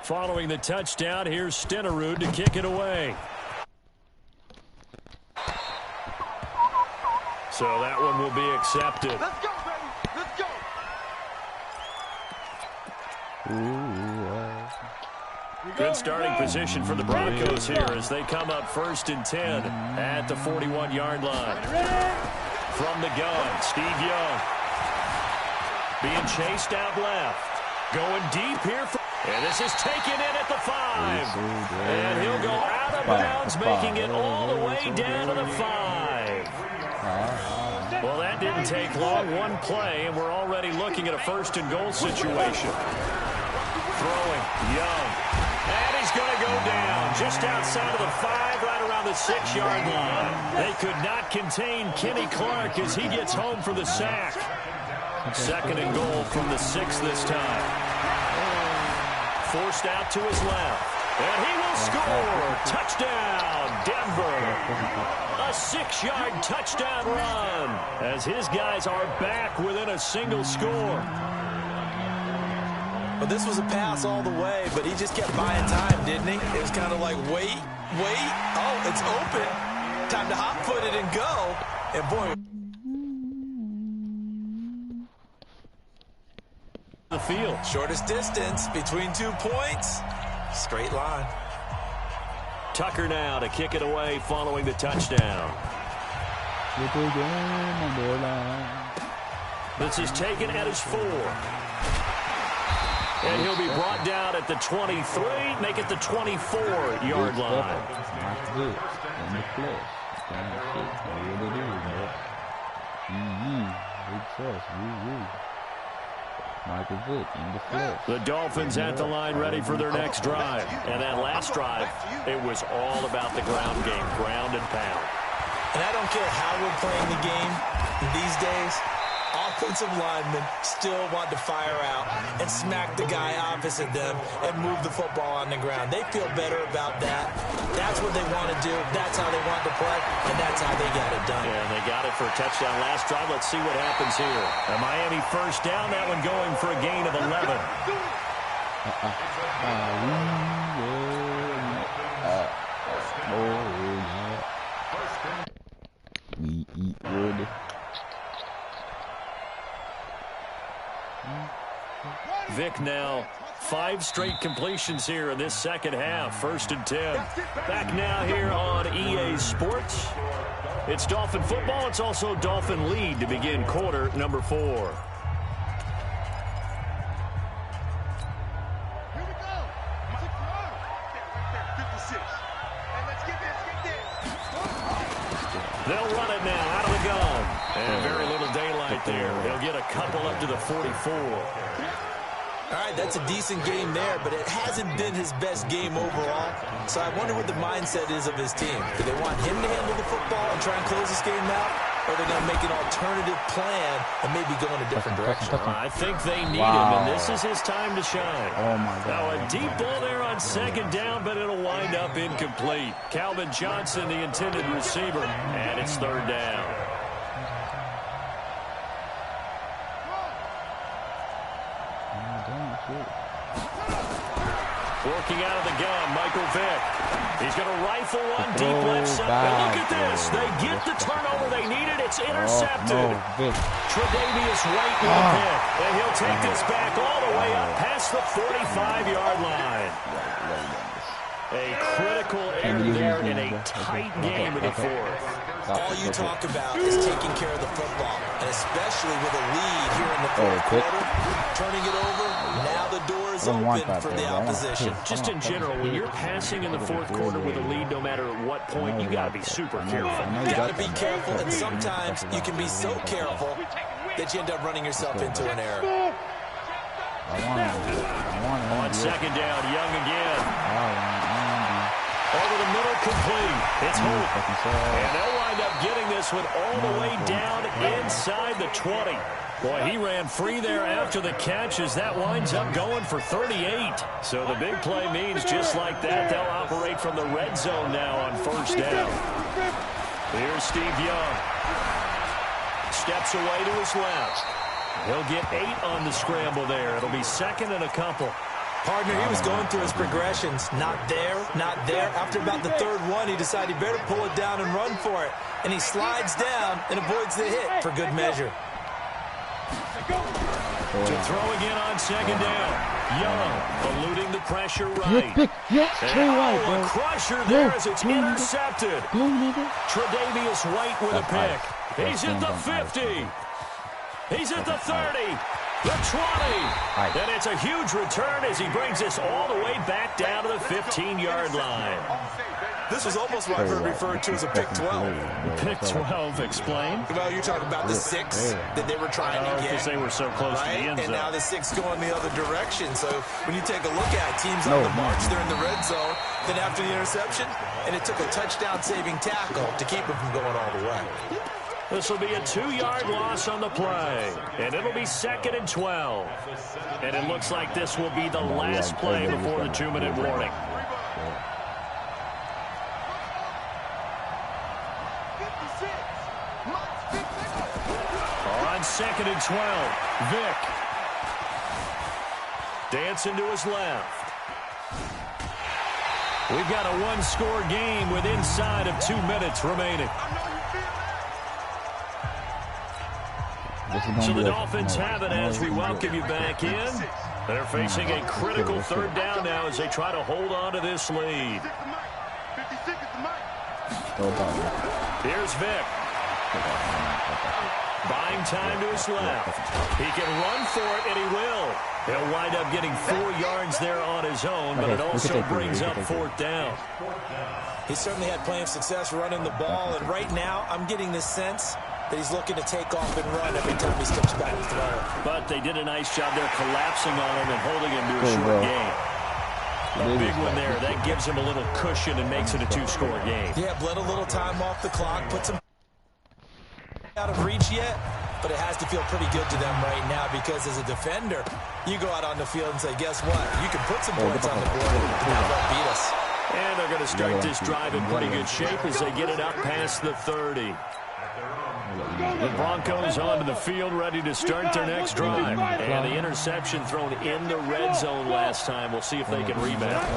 Following the touchdown, here's Stenerud to kick it away. So that one will be accepted. Let's go, baby. Let's go. Good starting position for the Broncos here as they come up 1st and 10 at the 41-yard line. From the gun, Steve Young. Being chased out left. Going deep here. And this is taken in at the 5. And he'll go out of bounds, making it all the way down to the 5. Well, that didn't take long. One play, and we're already looking at a 1st and goal situation. Throwing, Young. And he's going to go down just outside of the 5, right around the 6-yard line. They could not contain Kenny Clark as he gets home for the sack. 2nd and goal from the 6 this time. Forced out to his left. And he will score. Touchdown, Denver. A 6-yard touchdown run as his guys are back within a single score. Well, this was a pass all the way, but he just kept buying time, didn't he? It was kind of like, wait. Oh, it's open. Time to hot-foot it and go. And, boy, the field. Shortest distance between 2 points. Straight line. Tucker now to kick it away following the touchdown. This is taken at his 4. And he'll be brought down at the 23, make it the 24-yard line. The Dolphins at the line ready for their next drive. And that last drive, it was all about the ground game, ground and pound. And I don't care how we're playing the game these days, offensive linemen still want to fire out and smack the guy opposite them and move the football on the ground. They feel better about that. That's what they want to do. That's how they want to play, and that's how they got it done. Yeah, and they got it for a touchdown last drive. Let's see what happens here. A Miami 1st down, that one going for a gain of 11. We eat wood. Vic now 5 straight completions here in this second half. 1st and 10. Back now here on EA Sports. It's Dolphin football. It's also Dolphin lead to begin quarter number 4. They'll run it now out of the gun. And very little daylight there. They'll get a couple up to the 44. All right, that's a decent game there, but it hasn't been his best game overall. So I wonder what the mindset is of his team. Do they want him to handle the football and try and close this game out? Or are they going to make an alternative plan and maybe go in a different direction? I think they need him, and this is his time to shine. Oh, my God. Now a deep ball there on 2nd down, but it'll wind up incomplete. Calvin Johnson, the intended receiver, and it's 3rd down. Working out of the gun, Michael Vick. He's going to rifle one deep left side. And look at this. They get the turnover they needed. It's intercepted. Tre'Davious White with a pick. And he'll take this back all the way up past the 45-yard line. A critical error there in a tight game in the 4th. All you talk about is taking care of the football, and especially with a lead here in the 4th quarter, turning it over, now the door is open for the opposition. Just in general, when you're passing in the 4th quarter with a lead, no matter at what point, you got to be super careful. You got to be careful, and sometimes you can be so careful that you end up running yourself into an error. On 2nd down, Young again. Over the middle, complete. It's Hope. And they'll wind up getting this one all the way down inside the 20. Boy, he ran free there after the catch as that winds up going for 38. So the big play means just like that, they'll operate from the red zone now on 1st down. Here's Steve Young. Steps away to his left. He'll get 8 on the scramble there. It'll be 2nd and a couple. Partner, he was going through his progressions. Not there, not there. After about the 3rd one, he decided he better pull it down and run for it. And he slides down and avoids the hit for good measure. To throw again on second down. Young eluding the pressure right. Yes, Trey White, bro. A crusher there as it's intercepted. Tre'Davious White with a pick. He's at the 50. He's at the 30. The 20. And it's a huge return as he brings us all the way back down to the 15-yard line. This was almost what I've heard referred to as a pick 12. Pick 12, explain. Well, you're talking about the 6 that they were trying to get. Because they were so close to the end zone. And now the 6 going the other direction. So when you take a look at it, teams on the march, they're in the red zone. Then after the interception, and it took a touchdown-saving tackle to keep it from going all the way. This will be a 2-yard loss on the play. And it'll be 2nd and 12. And it looks like this will be the last play before the 2-minute warning. On 2nd and 12, Vick. Dancing to his left. We've got a 1-score game with inside of 2 minutes remaining. So the Dolphins have it as we welcome you back in. They're facing a critical 3rd down now as they try to hold on to this lead. Here's Vick. Buying time to his left. He can run for it, and he will. He'll wind up getting 4 yards there on his own, but it also brings up 4th down. He certainly had plenty of success running the ball, and right now I'm getting this sense that he's looking to take off and run every time he steps back to throw. But they did a nice job there collapsing on him and holding him to a short game. A big one there. That gives him a little cushion and makes it a 2-score game. Yeah, bled a little time off the clock, puts him out of reach yet, but it has to feel pretty good to them right now because as a defender, you go out on the field and say, guess what? You can put some points on the board and not beat us. And they're going to start this drive in pretty good shape as they get it up past the 30. The Broncos onto the field ready to start their next drive. And the interception thrown in the red zone last time. We'll see if they can rebound.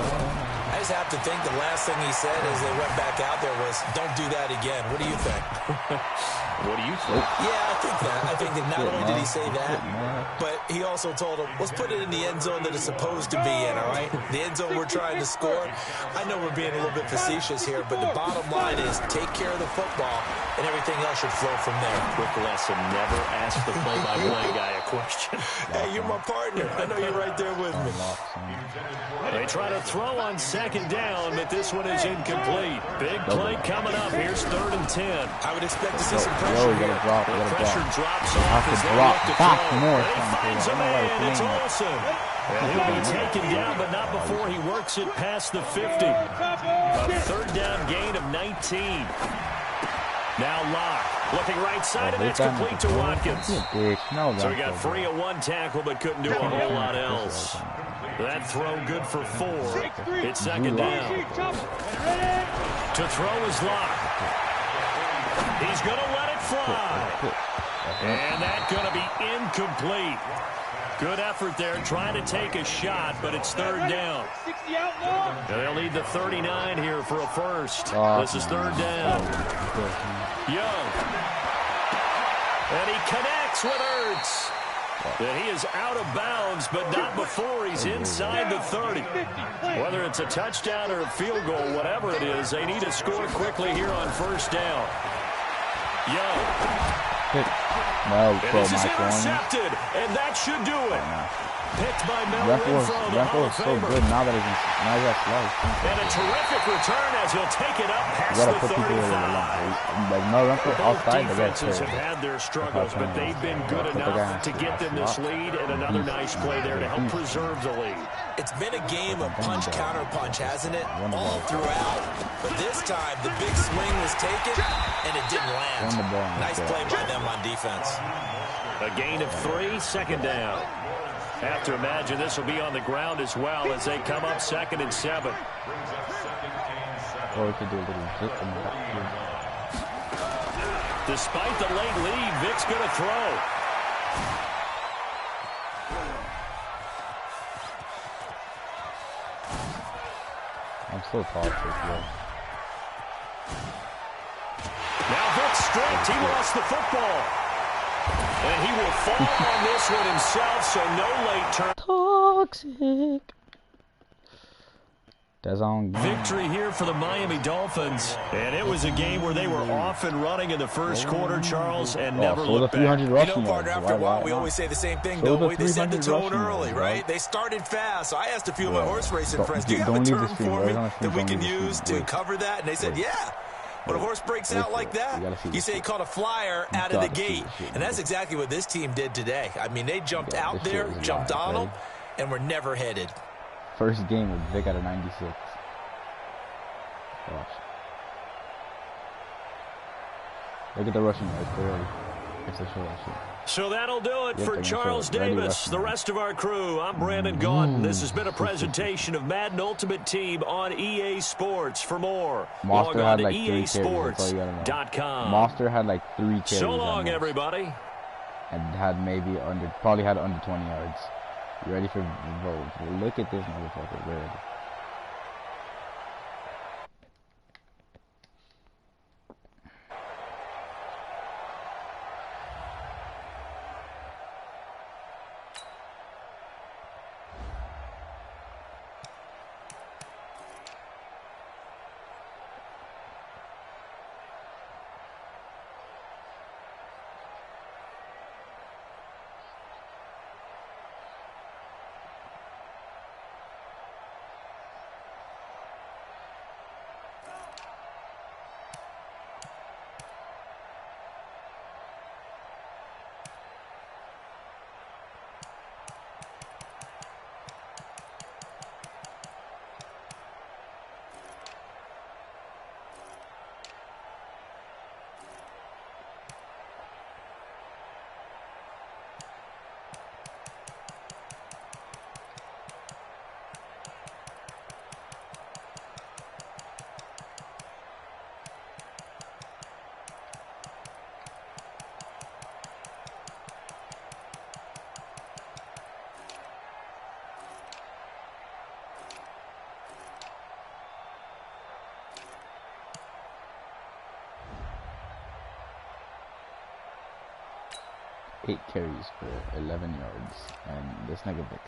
I just have to think the last thing he said as they went back out there was, don't do that again. What do you think? What do you think? Yeah, I think that. I think that not only did he say that, but he also told him, let's put it in the end zone that it's supposed to be in, all right? The end zone we're trying to score. I know we're being a little bit facetious here, but the bottom line is take care of the football, and everything else should flow from there. Quick lesson, never ask the play-by-play guy a question. Hey, you're my partner. I know you're right there with me. They try to throw on 2nd down, but this one is incomplete. Big play coming up. Here's 3rd and 10. I would expect to see some pressure. You gotta drop. The pressure drops off as they look to throw. He finds a man. It's Olsen. And he'll be taken down, but not before he works it past the 50. A 3rd down gain of 19. Now Locke looking right side, and it's complete to Watkins. So he got free of 1 tackle, but couldn't do a whole lot else. That throw good for 4. It's 2nd down. To throw is Locke. He's going to let it fly. And that's going to be incomplete. Good effort there trying to take a shot, but it's 3rd down. They'll need the 39 here for a first. This is 3rd down. Young. And he connects with Ertz. And he is out of bounds, but not before he's inside the 30. Whether it's a touchdown or a field goal, whatever it is, they need to score quickly here on 1st down. Young. No, and this is intercepted, and that should do it. Picked by Melvin from the Hall of Famer. So good now that he has life. And a terrific return as he'll take it up past the 35. Both defenses have had their struggles, but they've been good enough to get them this lead, and another nice play there to help preserve the lead. It's been a game of punch-counter-punch, hasn't it? All throughout. But this time, the big swing was taken, and it didn't land. Nice play by them on defense. A gain of 3, 2nd down. Have to imagine this will be on the ground as well as they come up 2nd and 7. Or we could do a little zip in the back. Despite the late lead, Vic's going to throw. I'm so cautious, bro. Now Vic stripped. He lost the football. And he will fall on this one himself, so no late turn. Toxic. That's on victory here for the Miami Dolphins. And it was a game where they were off and running in the first quarter, Charles, and never looked back. You know, partner, after a while, we always say the same thing, don't we? They set the tone early, right? They started fast. So I asked a few of my horse racing friends, do you have a term for me that we can use to cover that? And they said, yeah. When a horse breaks out like that, you say he caught a flyer out of the gate. And that's exactly what this team did today. I mean, they jumped out there, jumped on them, and were never headed. First game with Vic out of 96. Watch. Look at the rushing yards clearly. If they show that shit. So that'll do it for Charles Davis, the rest of our crew. I'm Brandon Gaudin. This has been a presentation of Madden Ultimate Team on EA Sports. For more, log on to EASports.com. Monster had like 3 carries. So long, everybody. And had probably had under 20 yards. You ready for vote? Look at this motherfucker. Ready. Eight carries for 11 yards, and this nigga Vic.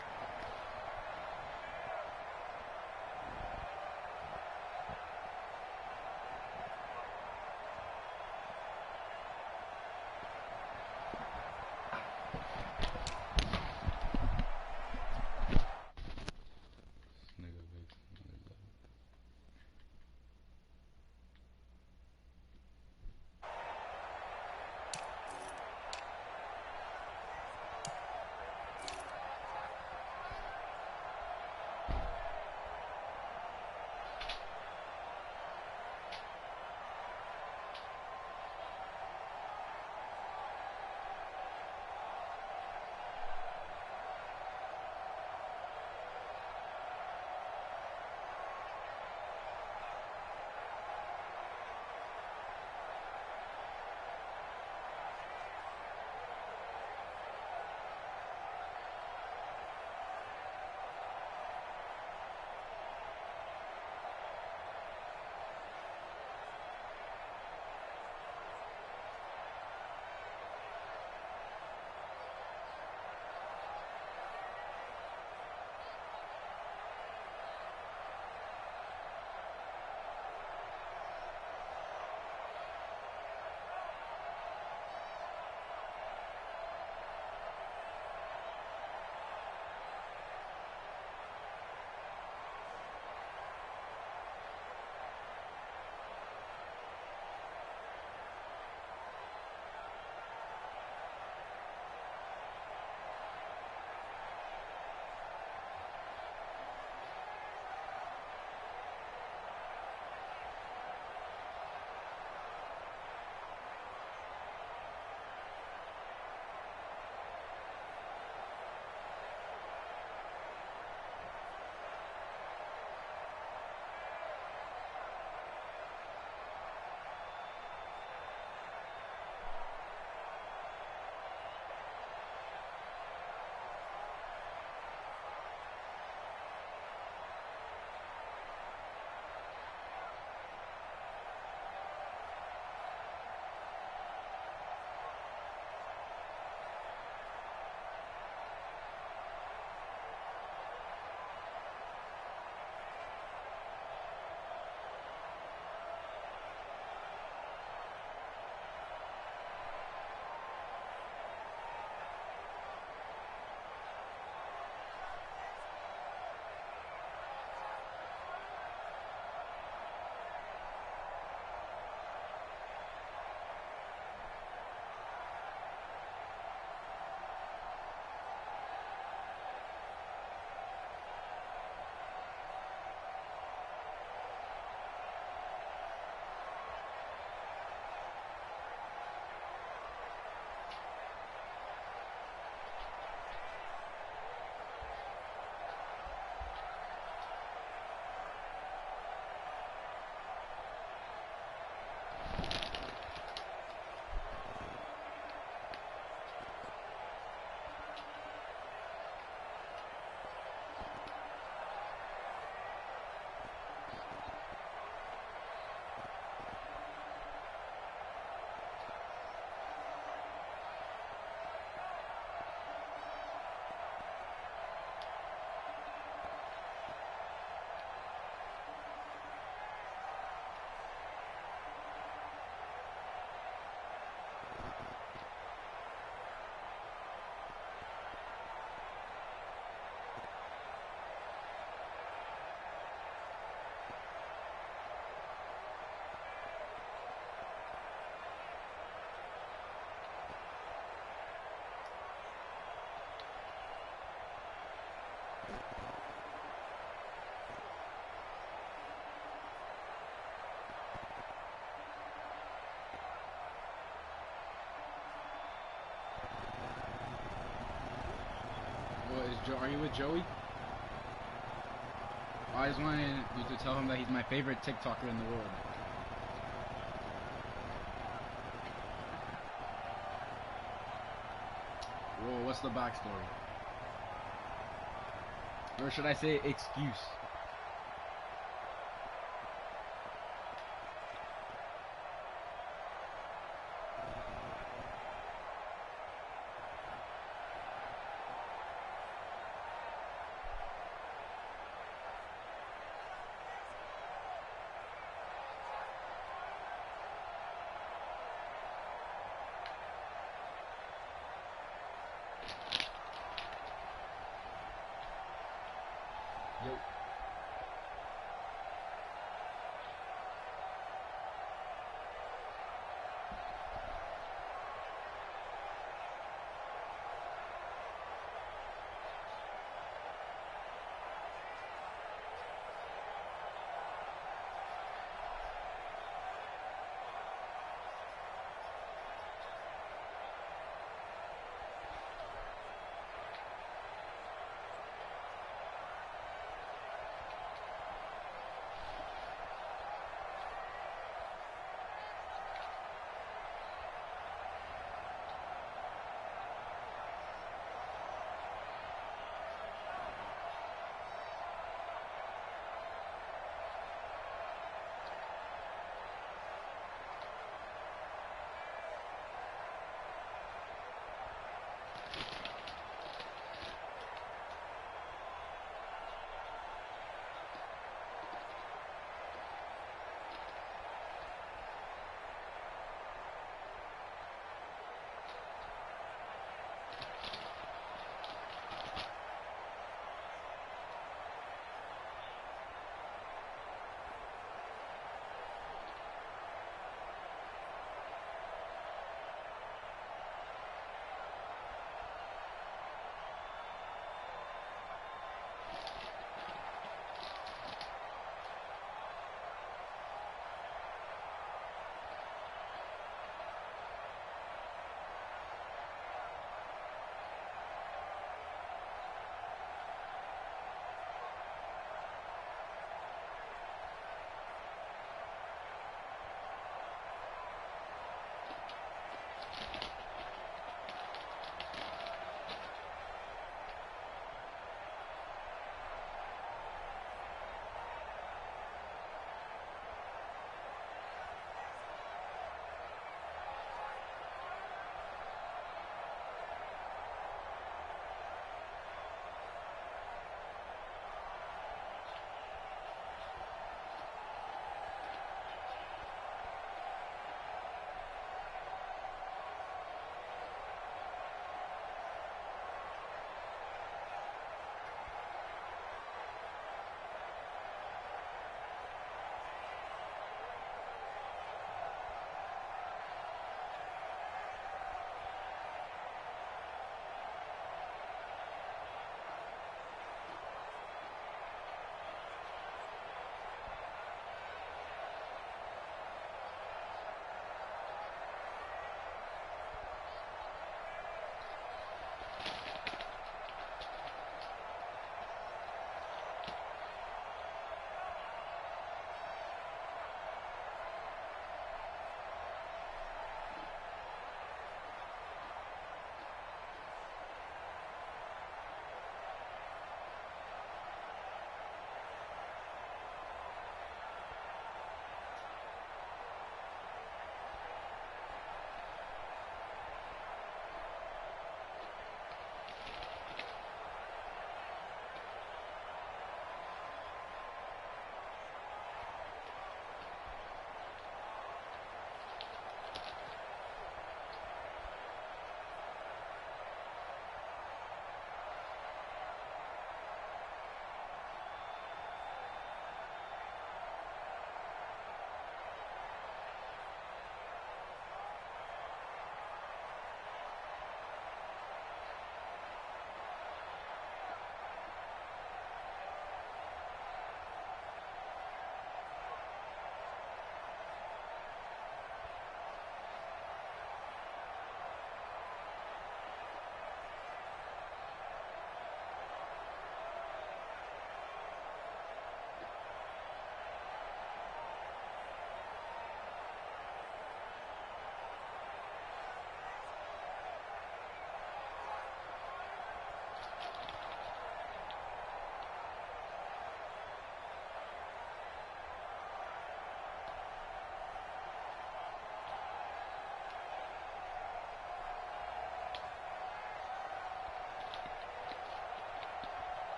Are you with Joey? I just wanted you to tell him that he's my favorite TikToker in the world. Whoa, what's the backstory? Or should I say excuse?